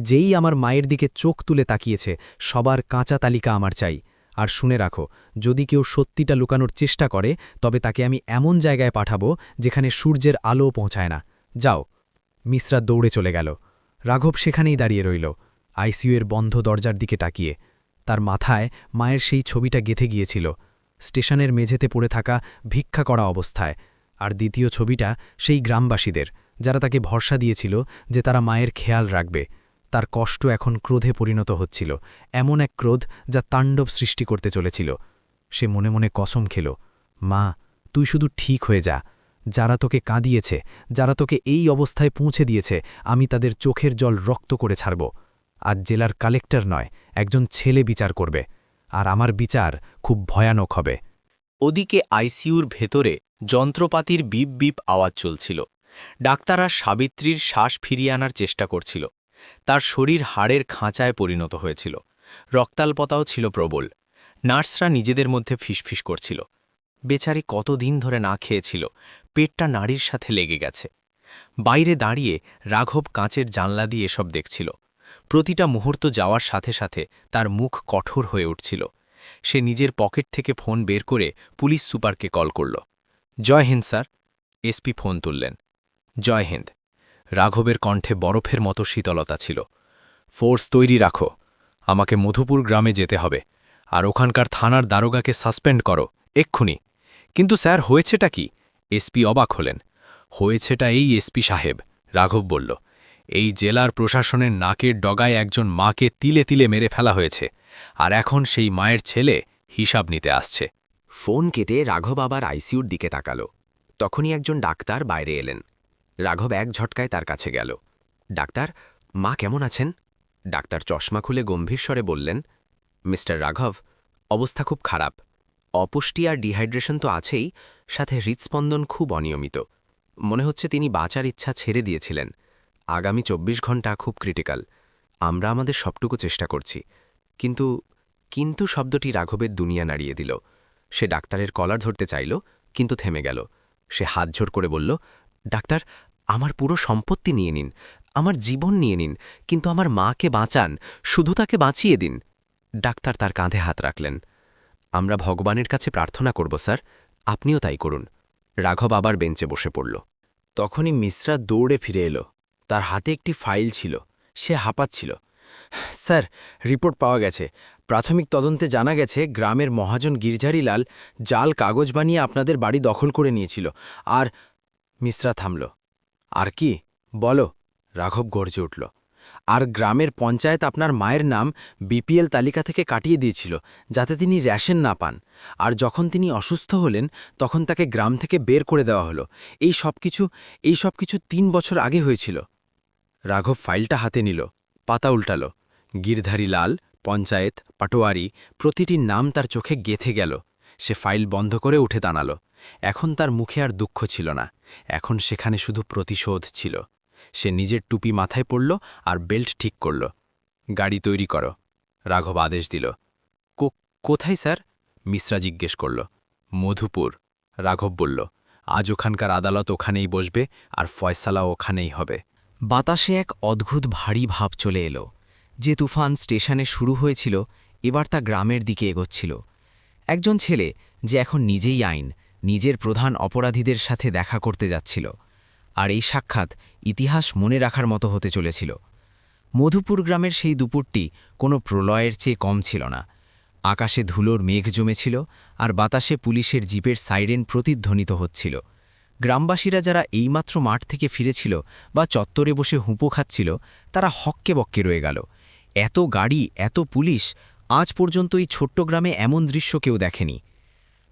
যেই আমার মায়ের দিকে চোখ তুলে তাকিয়েছে সবার কাঁচা তালিকা আমার চাই। আর শুনে রাখো, যদি কেউ সত্যিটা লুকানোর চেষ্টা করে তবে তাকে আমি এমন জায়গায় পাঠাবো যেখানে সূর্যের আলো পৌঁছায় না। যাও। মিশ্রা দৌড়ে চলে গেল। রাঘব সেখানেই দাঁড়িয়ে রইল, আইসিইউয়ের বন্ধ দরজার দিকে তাকিয়ে। তার মাথায় মায়ের সেই ছবিটা গেঁথে গিয়েছিল, স্টেশনের মেঝেতে পড়ে থাকা ভিক্ষা করা অবস্থায়। আর দ্বিতীয় ছবিটা সেই গ্রামবাসীদের, যারা তাকে ভরসা দিয়েছিল যে তারা মায়ের খেয়াল রাখবে। তার কষ্ট এখন ক্রোধে পরিণত হচ্ছিল, এমন এক ক্রোধ যা তাণ্ডব সৃষ্টি করতে চলেছিল। সে মনে মনে কসম খেল, মা, তুই শুধু ঠিক হয়ে যা। যারা তোকে কাঁদিয়েছে, যারা তোকে এই অবস্থায় পৌঁছে দিয়েছে, আমি তাদের চোখের জল রক্ত করে ছাড়ব। আজ জেলার কালেক্টর নয়, একজন ছেলে বিচার করবে, আর আমার বিচার খুব ভয়ানক হবে। ওদিকে আইসিইউর ভেতরে যন্ত্রপাতির বিপ বিপ আওয়াজ চলছিল। ডাক্তাররা সাবিত্রীর শ্বাস ফিরিয়ে আনার চেষ্টা করছিল। তার শরীর হাড়ের খাঁচায় পরিণত হয়েছিল, রক্তাল্পতাও ছিল প্রবল। নার্সরা নিজেদের মধ্যে ফিসফিস করছিল। বেচারি কতদিন ধরে না খেয়েছিল, পেটটা নাড়ির সাথে লেগে গেছে। বাইরে দাঁড়িয়ে রাঘব কাঁচের জানলা দিয়ে এসব দেখছিল। প্রতিটা মুহূর্ত যাওয়ার সাথে সাথে তার মুখ কঠোর হয়ে উঠছিল। সে নিজের পকেট থেকে ফোন বের করে পুলিশ সুপারকে কল করল। জয় হিন্দ স্যার। এসপি ফোন তুললেন। জয় হিন্দ। রাঘবের কণ্ঠে বরফের মতো শীতলতা ছিল। ফোর্স তৈরি রাখো, আমাকে মধুপুর গ্রামে যেতে হবে, আর ওখানকার থানার দারোগাকে সাসপেন্ড করো এক্ষুনি। কিন্তু স্যার, হয়েছেটা কি? এসপি অবাক হলেন। হয়েছেটা এই এসপি সাহেব, রাঘব বলল। এই জেলার প্রশাসনের নাকের ডগায় একজন মাকে তিলে তিলে মেরে ফেলা হয়েছে, আর এখন সেই মায়ের ছেলে হিসাব নিতে আসছে। ফোন কেটে রাঘব আবার আইসিইউর দিকে তাকালো। তখনই একজন ডাক্তার বাইরে এলেন। রাঘব এক ঝটকায় তার কাছে গেল। ডাক্তার, মা কেমন আছেন? ডাক্তার চশমা খুলে গম্ভীর স্বরে বললেন, মিস্টার রাঘব, অবস্থা খুব খারাপ। অপুষ্টি আর ডিহাইড্রেশন তো আছেই, সাথে হৃৎস্পন্দন খুব অনিয়মিত। মনে হচ্ছে তিনি বাঁচার ইচ্ছা ছেড়ে দিয়েছিলেন। আগামী 24 ঘন্টা খুব ক্রিটিক্যাল। আমরা আমাদের সবটুকু চেষ্টা করছি। কিন্তু শব্দটি রাঘবের দুনিয়া নাড়িয়ে দিল। সে ডাক্তারের কলার ধরতে চাইল, কিন্তু থেমে গেল। সে হাত জোড় করে বলল, ডাক্তার, আমার পুরো সম্পত্তি নিয়ে নিন, আমার জীবন নিয়ে নিন, কিন্তু আমার মাকে বাঁচান, শুধু তাকে বাঁচিয়ে দিন। ডাক্তার তার কাঁধে হাত রাখলেন। আমরা ভগবানের কাছে প্রার্থনা করব স্যার, আপনিও তাই করুন। রাঘব আবার বেঞ্চে বসে পড়ল। তখনই মিশ্রা দৌড়ে ফিরে এলো। তার হাতে একটি ফাইল ছিল। সে হাঁপাচ্ছিল। স্যার, রিপোর্ট পাওয়া গেছে। প্রাথমিক তদন্তে জানা গেছে গ্রামের মহাজন গিরধারীলাল জাল কাগজ বানিয়ে আপনাদের বাড়ি দখল করে নিয়েছিল। আর মিশ্রা থামল। আর কি? বলো, রাঘব গর্জে উঠল। আর গ্রামের পঞ্চায়েত আপনার মায়ের নাম বিপিএল তালিকা থেকে কাটিয়ে দিয়েছিল, যাতে তিনি রেশন না পান। আর যখন তিনি অসুস্থ হলেন তখন তাকে গ্রাম থেকে বের করে দেওয়া হলো। এই সব কিছু 3 বছর আগে হয়েছিল। রাঘব ফাইলটা হাতে নিল, পাতা উল্টালো। গিরধারীলাল, পঞ্চায়েত, পাটোয়ারি, প্রতিটি নাম তার চোখে গেঁথে গেল। সে ফাইল বন্ধ করে উঠে দাঁড়াল। এখন তার মুখে আর দুঃখ ছিল না, এখন সেখানে শুধু প্রতিশোধ ছিল। সে নিজের টুপি মাথায় পড়ল আর বেল্ট ঠিক করল। গাড়ি তৈরি করো, রাঘব আদেশ দিল। কোথায় স্যার? মিশ্রা জিজ্ঞেস করল। মধুপুর, রাঘব বলল। আজ ওখানকার আদালত ওখানেই বসবে, আর ফয়সালা ওখানেই হবে। বাতাসে এক অদ্ভুত ভারী ভাব চলে এলো। যে তুফান স্টেশনে শুরু হয়েছিল, এবার তা গ্রামের দিকে এগোচ্ছিল। একজন ছেলে যে এখন নিজেই আইন, নিজের প্রধান অপরাধীদের সাথে দেখা করতে যাচ্ছিল। আর এই সাক্ষাৎ ইতিহাস মনে রাখার মতো হতে চলেছিল। মধুপুর গ্রামের সেই দুপুরটি কোনো প্রলয়ের চেয়ে কম ছিল না। আকাশে ধুলোর মেঘ জমেছিল, আর বাতাসে পুলিশের জিপের সাইরেন প্রতিধ্বনিত হচ্ছিল। গ্রামবাসীরা যারা এইমাত্র মাঠ থেকে ফিরেছিল বা চত্বরে বসে হুঁপো খাচ্ছিল, তারা হক্কে বক্কে রয়ে গেল। এত গাড়ি, এত পুলিশ, আজ পর্যন্ত এই ছোট্ট গ্রামে এমন দৃশ্য কেউ দেখেনি।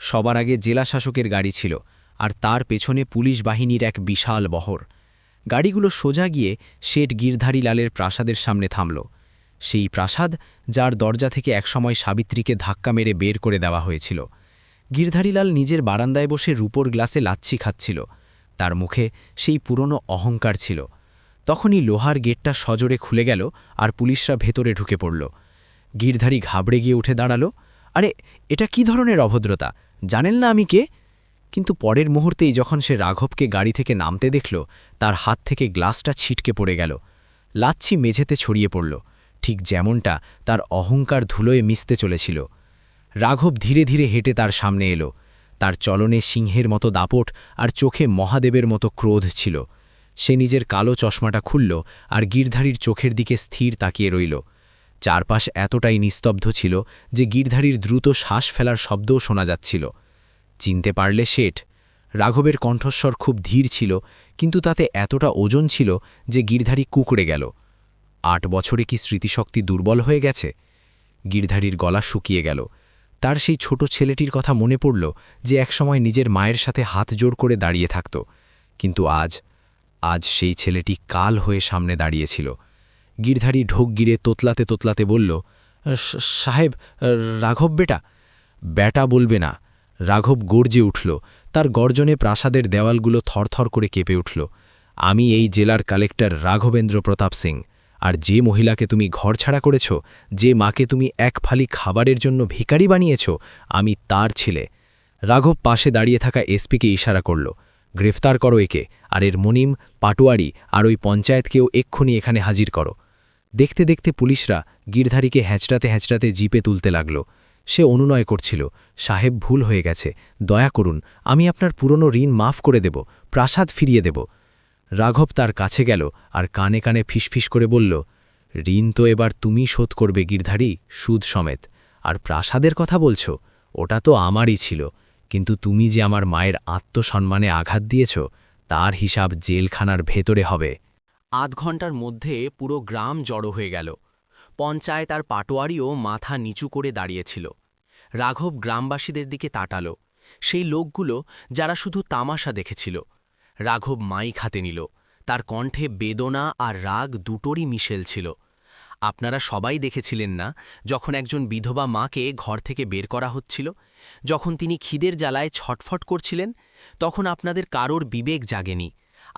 সবার আগে জেলা শাসকের গাড়ি ছিল, আর তার পেছনে পুলিশ বাহিনীর এক বিশাল বহর। গাড়িগুলো সোজা গিয়ে শেঠ গিরধারীলালের প্রাসাদের সামনে থামল। সেই প্রাসাদ, যার দরজা থেকে একসময় সাবিত্রীকে ধাক্কা মেরে বের করে দেওয়া হয়েছিল। গিরধারীলাল নিজের বারান্দায় বসে রূপোর গ্লাসে লাচ্ছি খাচ্ছিল। তার মুখে সেই পুরনো অহংকার ছিল। তখনই লোহার গেটটা সজোরে খুলে গেল, আর পুলিশরা ভেতরে ঢুকে পড়ল। গিরধারী ঘাবড়ে গিয়ে উঠে দাঁড়াল। আরে, এটা কি ধরনের অভদ্রতা? জানেন না আমি কে? কিন্তু পরের মুহূর্তেই যখন সে রাঘবকে গাড়ি থেকে নামতে দেখল, তার হাত থেকে গ্লাসটা ছিটকে পড়ে গেল। লাচ্ছি মেঝেতে ছড়িয়ে পড়ল, ঠিক যেমনটা তার অহংকার ধুলোয় মিশতে চলেছিল। রাঘব ধীরে ধীরে হেঁটে তার সামনে এলো। তার চলনে সিংহের মতো দাপট আর চোখে মহাদেবের মতো ক্রোধ ছিল। সে নিজের কালো চশমাটা খুলল আর গিরধারীর চোখের দিকে স্থির তাকিয়ে রইল। চারপাশ এতটাই নিস্তব্ধ ছিল যে গিরধারীর দ্রুত শ্বাস ফেলার শব্দও শোনা যাচ্ছিল। চিনতে পারলে শেঠ? রাঘবের কণ্ঠস্বর খুব ধীর ছিল, কিন্তু তাতে এতটা ওজন ছিল যে গিরধারী কুঁকড়ে গেল। ৮ বছরে কি স্মৃতিশক্তি দুর্বল হয়ে গেছে? গিরধারীর গলা শুকিয়ে গেল। তার সেই ছোট ছেলেটির কথা মনে পড়ল যে একসময় নিজের মায়ের সাথে হাত জোড় করে দাঁড়িয়ে থাকত। কিন্তু আজ সেই ছেলেটি কাল হয়ে সামনে দাঁড়িয়েছিল। গিরধারী ঢোক গিরে তোতলাতে তোতলাতে বলল, সাহেব, রাঘব বেটা। বেটা বলবে না। রাঘব গর্জে উঠল। তার গর্জনে প্রাসাদের দেওয়ালগুলো থরথর করে কেঁপে উঠল। আমি এই জেলার কালেক্টর রাঘবেন্দ্র প্রতাপ সিং, আর যে মহিলাকে তুমি ঘরছাড়া করেছ, যে মাকে তুমি এক ফালি খাবারের জন্য ভিখারি বানিয়েছ, আমি তার ছেলে। রাঘব পাশে দাঁড়িয়ে থাকা এসপিকে ইশারা করল, গ্রেফতার করো একে, আর এর মনিম, পাটোয়ারি আর ওই পঞ্চায়েতকেও এক্ষুনি এখানে হাজির করো। দেখতে দেখতে পুলিশরা গিরধারীকে হ্যাঁচড়াতে হ্যাঁচড়াতে জিপে তুলতে লাগল। সে অনুনয় করছিল, সাহেব, ভুল হয়ে গেছে, দয়া করুন, আমি আপনার পুরনো ঋণ মাফ করে দেব, প্রাসাদ ফিরিয়ে দেব। রাঘব তার কাছে গেল আর কানে কানে ফিসফিস করে বলল, ঋণ তো এবার তুমি শোধ করবে গিরধারী, সুদ সমেত। আর প্রাসাদের কথা বলছ, ওটা তো আমারই ছিল, কিন্তু তুমি যে আমার মায়ের আত্মসম্মানে আঘাত দিয়েছ, তার হিসাব জেলখানার ভেতরে হবে। ৮ ঘণ্টার মধ্যে পুরো গ্রাম জড়ো হয়ে গেল। পঞ্চায়েত আর পাটোয়ারিও মাথা নিচু করে দাঁড়িয়েছিল। রাঘব গ্রামবাসীদের দিকে তাকাল, সেই লোকগুলো যারা শুধু তামাশা দেখেছিল। রাঘব মাইক হাতে নিল। তার কণ্ঠে বেদনা আর রাগ দুটোরই মিশেল ছিল। আপনারা সবাই দেখেছিলেন না, যখন একজন বিধবা মাকে ঘর থেকে বের করা হচ্ছিল, যখন তিনি খিদের জ্বালায় ছটফট করছিলেন, তখন আপনাদের কারোর বিবেক জাগেনি।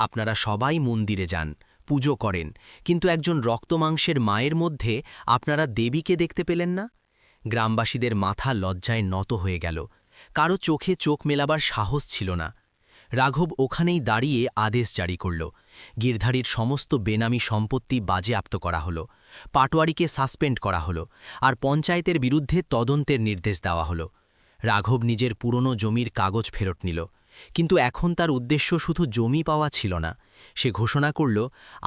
আপনারা সবাই মন্দিরে যান, পুজো করেন, কিন্তু একজন রক্তমাংসের মায়ের মধ্যে আপনারা দেবীকে দেখতে পেলেন না। গ্রামবাসীদের মাথা লজ্জায় নত হয়ে গেল। কারো চোখে চোখ মেলাবার সাহস ছিল না। রাঘব ওখানেই দাঁড়িয়ে আদেশ জারি করল। গিরধারীর সমস্ত বেনামি সম্পত্তি বাজেয়াপ্ত করা হলো, পাটোয়ারিকে সাসপেন্ড করা হলো, আর পঞ্চায়েতের বিরুদ্ধে তদন্তের নির্দেশ দেওয়া হলো। রাঘব নিজের পুরনো জমির কাগজ ফেরত নিল, কিন্তু এখন তার উদ্দেশ্য শুধু জমি পাওয়া ছিল না। সে ঘোষণা করল,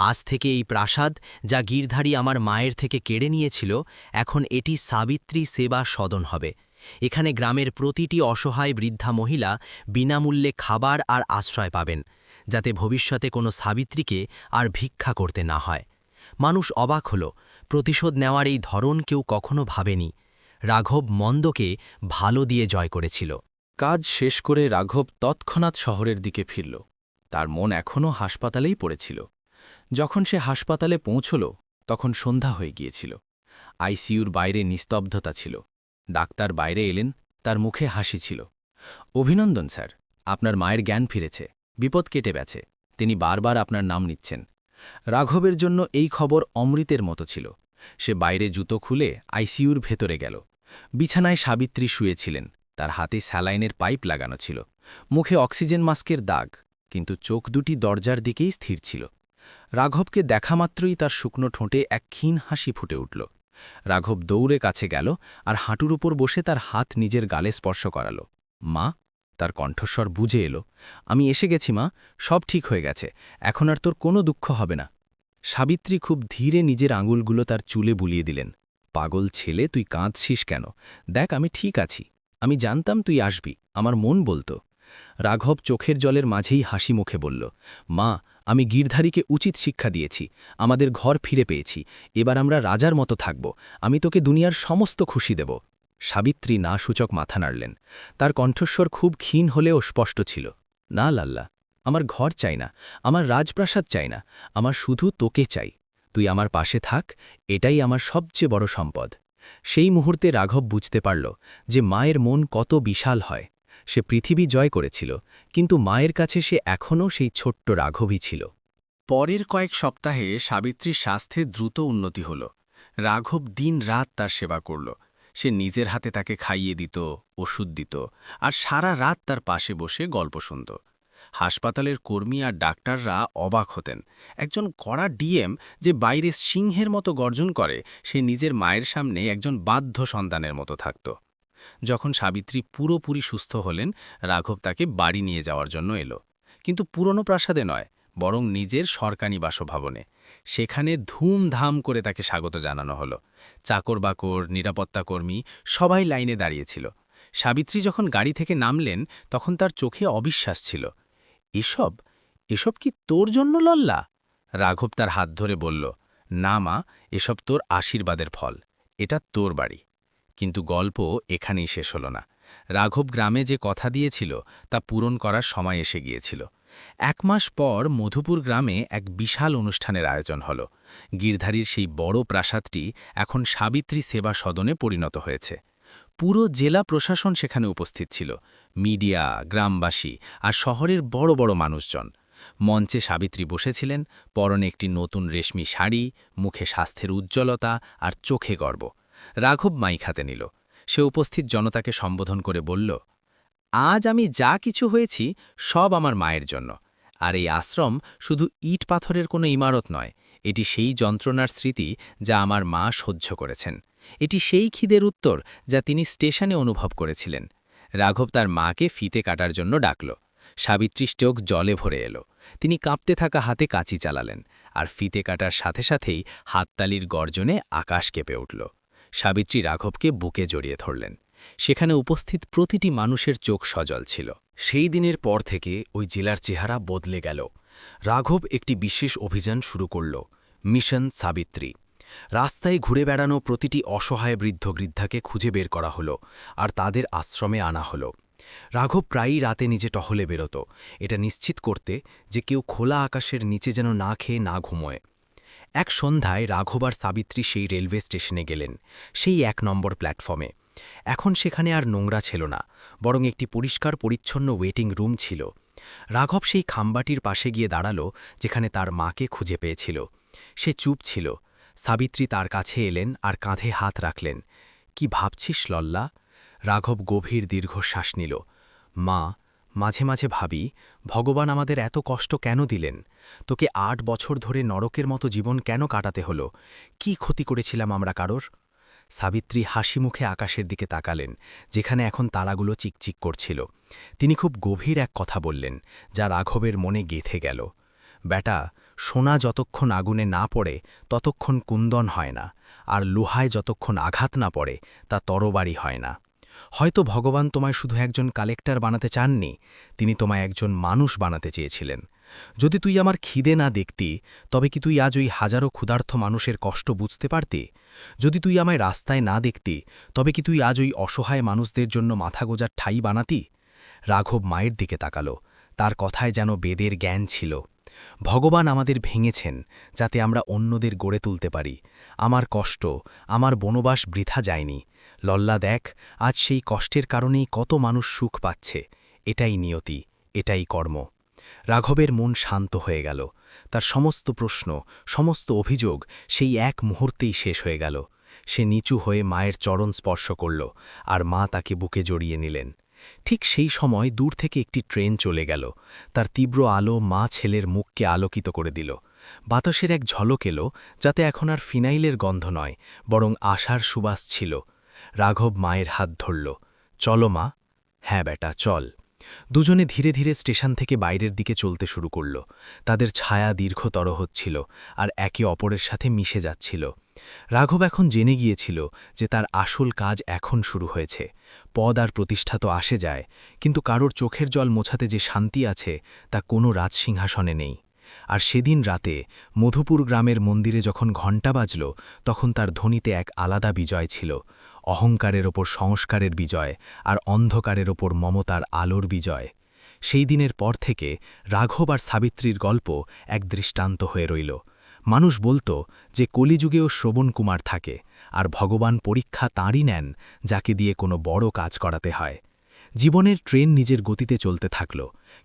আজ থেকে এই প্রাসাদ, যা গিরধারী আমার মায়ের থেকে কেড়ে নিয়েছিল, এখন এটি সাবিত্রী সেবা সদন হবে। এখানে গ্রামের প্রতিটি অসহায় বৃদ্ধা মহিলা বিনামূল্যে খাবার আর আশ্রয় পাবেন, যাতে ভবিষ্যতে কোনো সাবিত্রীকে আর ভিক্ষা করতে না হয়। মানুষ অবাক হল। প্রতিশোধ নেওয়ার এই ধরন কেউ কখনো ভাবেনি। রাঘব মন্দকে ভালো দিয়ে জয় করেছিল। কাজ শেষ করে রাঘব তৎক্ষণাৎ শহরের দিকে ফিরল। তার মন এখনও হাসপাতালেই পড়েছিল। যখন সে হাসপাতালে পৌঁছল, তখন সন্ধ্যা হয়ে গিয়েছিল। আইসিইউর বাইরে নিস্তব্ধতা ছিল। ডাক্তার বাইরে এলেন, তার মুখে হাসি ছিল। অভিনন্দন স্যার, আপনার মায়ের জ্ঞান ফিরেছে, বিপদ কেটে গেছে, তিনি বারবার আপনার নাম নিচ্ছেন। রাঘবের জন্য এই খবর অমৃতের মতো ছিল। সে বাইরে জুতো খুলে আইসিইউর ভেতরে গেল। বিছানায় সাবিত্রী শুয়েছিলেন, তার হাতে স্যালাইনের পাইপ লাগানো ছিল, মুখে অক্সিজেন মাস্কের দাগ, কিন্তু চোখ দুটি দরজার দিকেই স্থির ছিল। রাঘবকে দেখামাত্রই তার শুকনো ঠোঁটে এক ক্ষীণ হাসি ফুটে উঠল। রাঘব দৌড়ে কাছে গেল আর হাঁটুর উপর বসে তার হাত নিজের গালে স্পর্শ করাল। মা, তার কণ্ঠস্বর বুঝে এলো, আমি এসে গেছি মা, সব ঠিক হয়ে গেছে, এখন আর তোর কোনো দুঃখ হবে না। সাবিত্রী খুব ধীরে নিজের আঙুলগুলো তার চুলে বুলিয়ে দিলেন। পাগল ছেলে, তুই কাঁদছিস কেন? দেখ, আমি ঠিক আছি, আমি জানতাম তুই আসবি, আমার মন বলতো। রাঘব চোখের জলের মাঝেই হাসি মুখে বলল, মা, আমি গিরধারীকে উচিত শিক্ষা দিয়েছি, আমাদের ঘর ফিরে পেয়েছি, এবার আমরা রাজার মতো থাকব, আমি তোকে দুনিয়ার সমস্ত খুশি দেব। সাবিত্রী না সূচক মাথা নাড়লেন। তার কণ্ঠস্বর খুব ক্ষীণ হলেও স্পষ্ট ছিল, না লাল্লা, আমার ঘর চাই না, আমার রাজপ্রাসাদ চাই না, আমার শুধু তোকে চাই, তুই আমার পাশে থাক, এটাই আমার সবচেয়ে বড় সম্পদ। সেই মুহূর্তে রাঘব বুঝতে পারল যে মায়ের মন কত বিশাল হয়। সে পৃথিবী জয় করেছিল, কিন্তু মায়ের কাছে সে এখনও সেই ছোট্ট রাঘবই ছিল। পরের কয়েক সপ্তাহে সাবিত্রীর স্বাস্থ্যে দ্রুত উন্নতি হল। রাঘব দিন রাত তার সেবা করল। সে নিজের হাতে তাকে খাইয়ে দিত, ওষুধ দিত, আর সারা রাত তার পাশে বসে গল্প শুনত। হাসপাতালের কর্মী আর ডাক্তাররা অবাক হতেন। একজন কড়া ডিএম যে বাইরে সিংহের মতো গর্জন করে, সে নিজের মায়ের সামনে একজন বাধ্য সন্তানের মতো থাকত। যখন সাবিত্রী পুরোপুরি সুস্থ হলেন, রাঘব তাকে বাড়ি নিয়ে যাওয়ার জন্য এলো। কিন্তু পুরনো প্রাসাদে নয়, বরং নিজের সরকারি বাসভবনে। সেখানে ধুমধাম করে তাকে স্বাগত জানানো হলো। চাকর-বাকর, নিরাপত্তাকর্মী সবাই লাইনে দাঁড়িয়েছিল। সাবিত্রী যখন গাড়ি থেকে নামলেন, তখন তার চোখে অবিশ্বাস ছিল। এসব এসব কি তোর জন্য লল্লা? রাঘব তার হাত ধরে বলল, না মা, এসব তোর আশীর্বাদের ফল। এটা তোর বাড়ি। কিন্তু গল্প এখানেই শেষ হল না। রাঘব গ্রামে যে কথা দিয়েছিল তা পূরণ করার সময় এসে গিয়েছিল। 1 মাস পর মধুপুর গ্রামে এক বিশাল অনুষ্ঠানের আয়োজন হল। গিরধারীর সেই বড় প্রাসাদটি এখন সাবিত্রী সেবা সদনে পরিণত হয়েছে। পুরো জেলা প্রশাসন সেখানে উপস্থিত ছিল, মিডিয়া, গ্রামবাসী আর শহরের বড় বড় মানুষজন। মঞ্চে সাবিত্রী বসেছিলেন, পরনে একটি নতুন রেশমি শাড়ি, মুখে স্বাস্থ্যের উজ্জ্বলতা আর চোখে গর্ব। রাঘব মাইক হাতে নিল। সে উপস্থিত জনতাকে সম্বোধন করে বলল, আজ আমি যা কিছু হয়েছি সব আমার মায়ের জন্য। আর এই আশ্রম শুধু ইট পাথরের কোনো ইমারত নয়, এটি সেই যন্ত্রণার স্মৃতি যা আমার মা সহ্য করেছেন। এটি সেই খিদের উত্তর যা তিনি স্টেশনে অনুভব করেছিলেন। রাঘব তার মাকে ফিতে কাটার জন্য ডাকল। সাবিত্রীর চোখ জলে ভরে এলো। তিনি কাঁপতে থাকা হাতে কাঁচি চালালেন, আর ফিতে কাটার সাথে সাথেই হাততালির গর্জনে আকাশ কেঁপে উঠল। সাবিত্রী রাঘবকে বুকে জড়িয়ে ধরলেন। সেখানে উপস্থিত প্রতিটি মানুষের চোখ সজল ছিল। সেই দিনের পর থেকে ওই জেলার চেহারা বদলে গেল। রাঘব একটি বিশেষ অভিযান শুরু করল, মিশন সাবিত্রী। রাস্তায় ঘুরে বেড়ানো প্রতিটি অসহায় বৃদ্ধ-বৃদ্ধাকে খুঁজে বের করা হলো আর তাদের আশ্রমে আনা হলো। রাঘব প্রায়ই রাতে নিজে টহলে বেরোত, এটা নিশ্চিত করতে যে কেউ খোলা আকাশের নিচে যেন না খেয়ে না ঘুমোয়। এক সন্ধ্যায় রাঘব আর সাবিত্রী সেই রেলওয়ে স্টেশনে গেলেন, সেই 1 নম্বর প্ল্যাটফর্মে। এখন সেখানে আর নোংরা ছিল না, বরং একটি পরিষ্কার পরিচ্ছন্ন ওয়েটিং রুম ছিল। রাঘব সেই খাম্বাটির পাশে গিয়ে দাঁড়াল যেখানে তার মাকে খুঁজে পেয়েছিল। সে চুপ ছিল। সাবিত্রী তার কাছে এলেন আর কাঁধে হাত রাখলেন। কি ভাবছিস লল্লা? রাঘব গভীর দীর্ঘশ্বাস নিল। মা, মাঝে মাঝে ভাবি, ভগবান আমাদের এত কষ্ট কেন দিলেন? তোকে 8 বছর ধরে নরকের মতো জীবন কেন কাটাতে হলো? কি ক্ষতি করেছিলাম আমরা কারোর? সাবিত্রী হাসি মুখে আকাশের দিকে তাকালেন, যেখানে এখন তারাগুলো চিকচিক করছিল। তিনি খুব গভীর এক কথা বললেন, যা রাঘবের মনে গেঁথে গেল। বেটা, সোনা যতক্ষণ আগুনে না পড়ে ততক্ষণ কুন্দন হয় না, আর লোহায় যতক্ষণ আঘাত না পড়ে তা তরবারি হয় না। হয়তো ভগবান তোমায় শুধু একজন কালেক্টর বানাতে চাননি, তিনি তোমায় একজন মানুষ বানাতে চেয়েছিলেন। যদি তুই আমার খিদে না দেখতি, তবে কি তুই আজ ওই হাজারো ক্ষুধার্ত মানুষের কষ্ট বুঝতে পারতি? যদি তুই আমায় রাস্তায় না দেখতি, তবে কি তুই আজ ওই অসহায় মানুষদের জন্য মাথা গোজার ঠাই বানাতি? রাঘব মায়ের দিকে তাকাল। তার কথায় যেন বেদের জ্ঞান ছিল। ভগবান আমাদের ভেঙেছেন যাতে আমরা অন্যদের গড়ে তুলতে পারি। আমার কষ্ট, আমার বনবাস বৃথা যায়নি। লল্লা দেখ, আজ সেই কষ্টের কারণেই কত মানুষ সুখ পাচ্ছে। এটাই নিয়তি, এটাই কর্ম। রাঘবের মন শান্ত হয়ে গেল। তার সমস্ত প্রশ্ন, সমস্ত অভিযোগ সেই এক মুহূর্তেই শেষ হয়ে গেল। সে নিচু হয়ে মায়ের চরণ স্পর্শ করল, আর মা তাকে বুকে জড়িয়ে নিলেন। ঠিক সেই সময় দূর থেকে একটি ট্রেন চলে গেল। তার তীব্র আলো মা ছেলের মুখকে আলোকিত করে দিল। বাতাসের এক ঝলক এলো, যাতে এখন আর ফিনাইলের গন্ধ নয়, বরং আশার সুবাস ছিল। রাঘব মায়ের হাত ধরল। চলো মা। হ্যাঁ বেটা, চল। দুজনে ধীরে ধীরে স্টেশন থেকে বাইরের দিকে চলতে শুরু করল। তাদের ছায়া দীর্ঘতর হচ্ছিল আর একে অপরের সাথে মিশে যাচ্ছিল। রাঘব এখন জেনে গিয়েছিল যে তার আসল কাজ এখন শুরু হয়েছে। পদ আর প্রতিষ্ঠা তো আসে যায়, কিন্তু কারোর চোখের জল মোছাতে যে শান্তি আছে তা কোনো রাজসিংহাসনে নেই। আর সেদিন রাতে মধুপুর গ্রামের মন্দিরে যখন ঘণ্টা বাজল, তখন তার ধ্বনিতে এক আলাদা বিজয় ছিল। অহংকারের ওপর সংস্কারের বিজয়, আর অন্ধকারের ওপর মমতার আলোর বিজয়। সেই দিনের পর থেকে রাঘব আর সাবিত্রীর গল্প এক দৃষ্টান্ত হয়ে রইল। মানুষ বলতো যে কলিযুগেও শ্রবণ কুমার থাকে, আর ভগবান পরীক্ষা তাঁরই নেন যাকে দিয়ে কোনো বড় কাজ করাতে হয়। জীবনের ট্রেন নিজের গতিতে চলতে থাকল,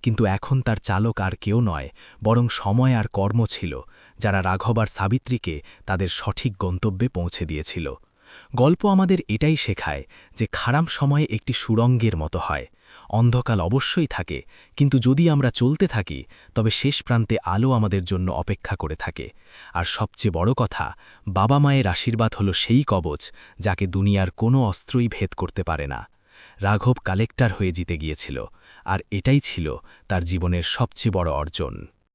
কিন্তু এখন তার চালক আর কেউ নয়, বরং সময় আর কর্ম ছিল, যারা রাঘব আর সাবিত্রীকে তাদের সঠিক গন্তব্যে পৌঁছে দিয়েছিল। গল্প আমাদের এটাই শেখায় যে খারাপ সময়ে একটি সুড়ঙ্গের মতো হয়। অন্ধকার অবশ্যই থাকে, কিন্তু যদি আমরা চলতে থাকি তবে শেষ প্রান্তে আলো আমাদের জন্য অপেক্ষা করে থাকে। আর সবচেয়ে বড় কথা, বাবা মায়ের আশীর্বাদ হলো সেই কবচ যাকে দুনিয়ার কোনো অস্ত্রই ভেদ করতে পারে না। রাঘব কালেক্টর হয়ে জিতে গিয়েছিল, আর এটাই ছিল তার জীবনের সবচেয়ে বড় অর্জন।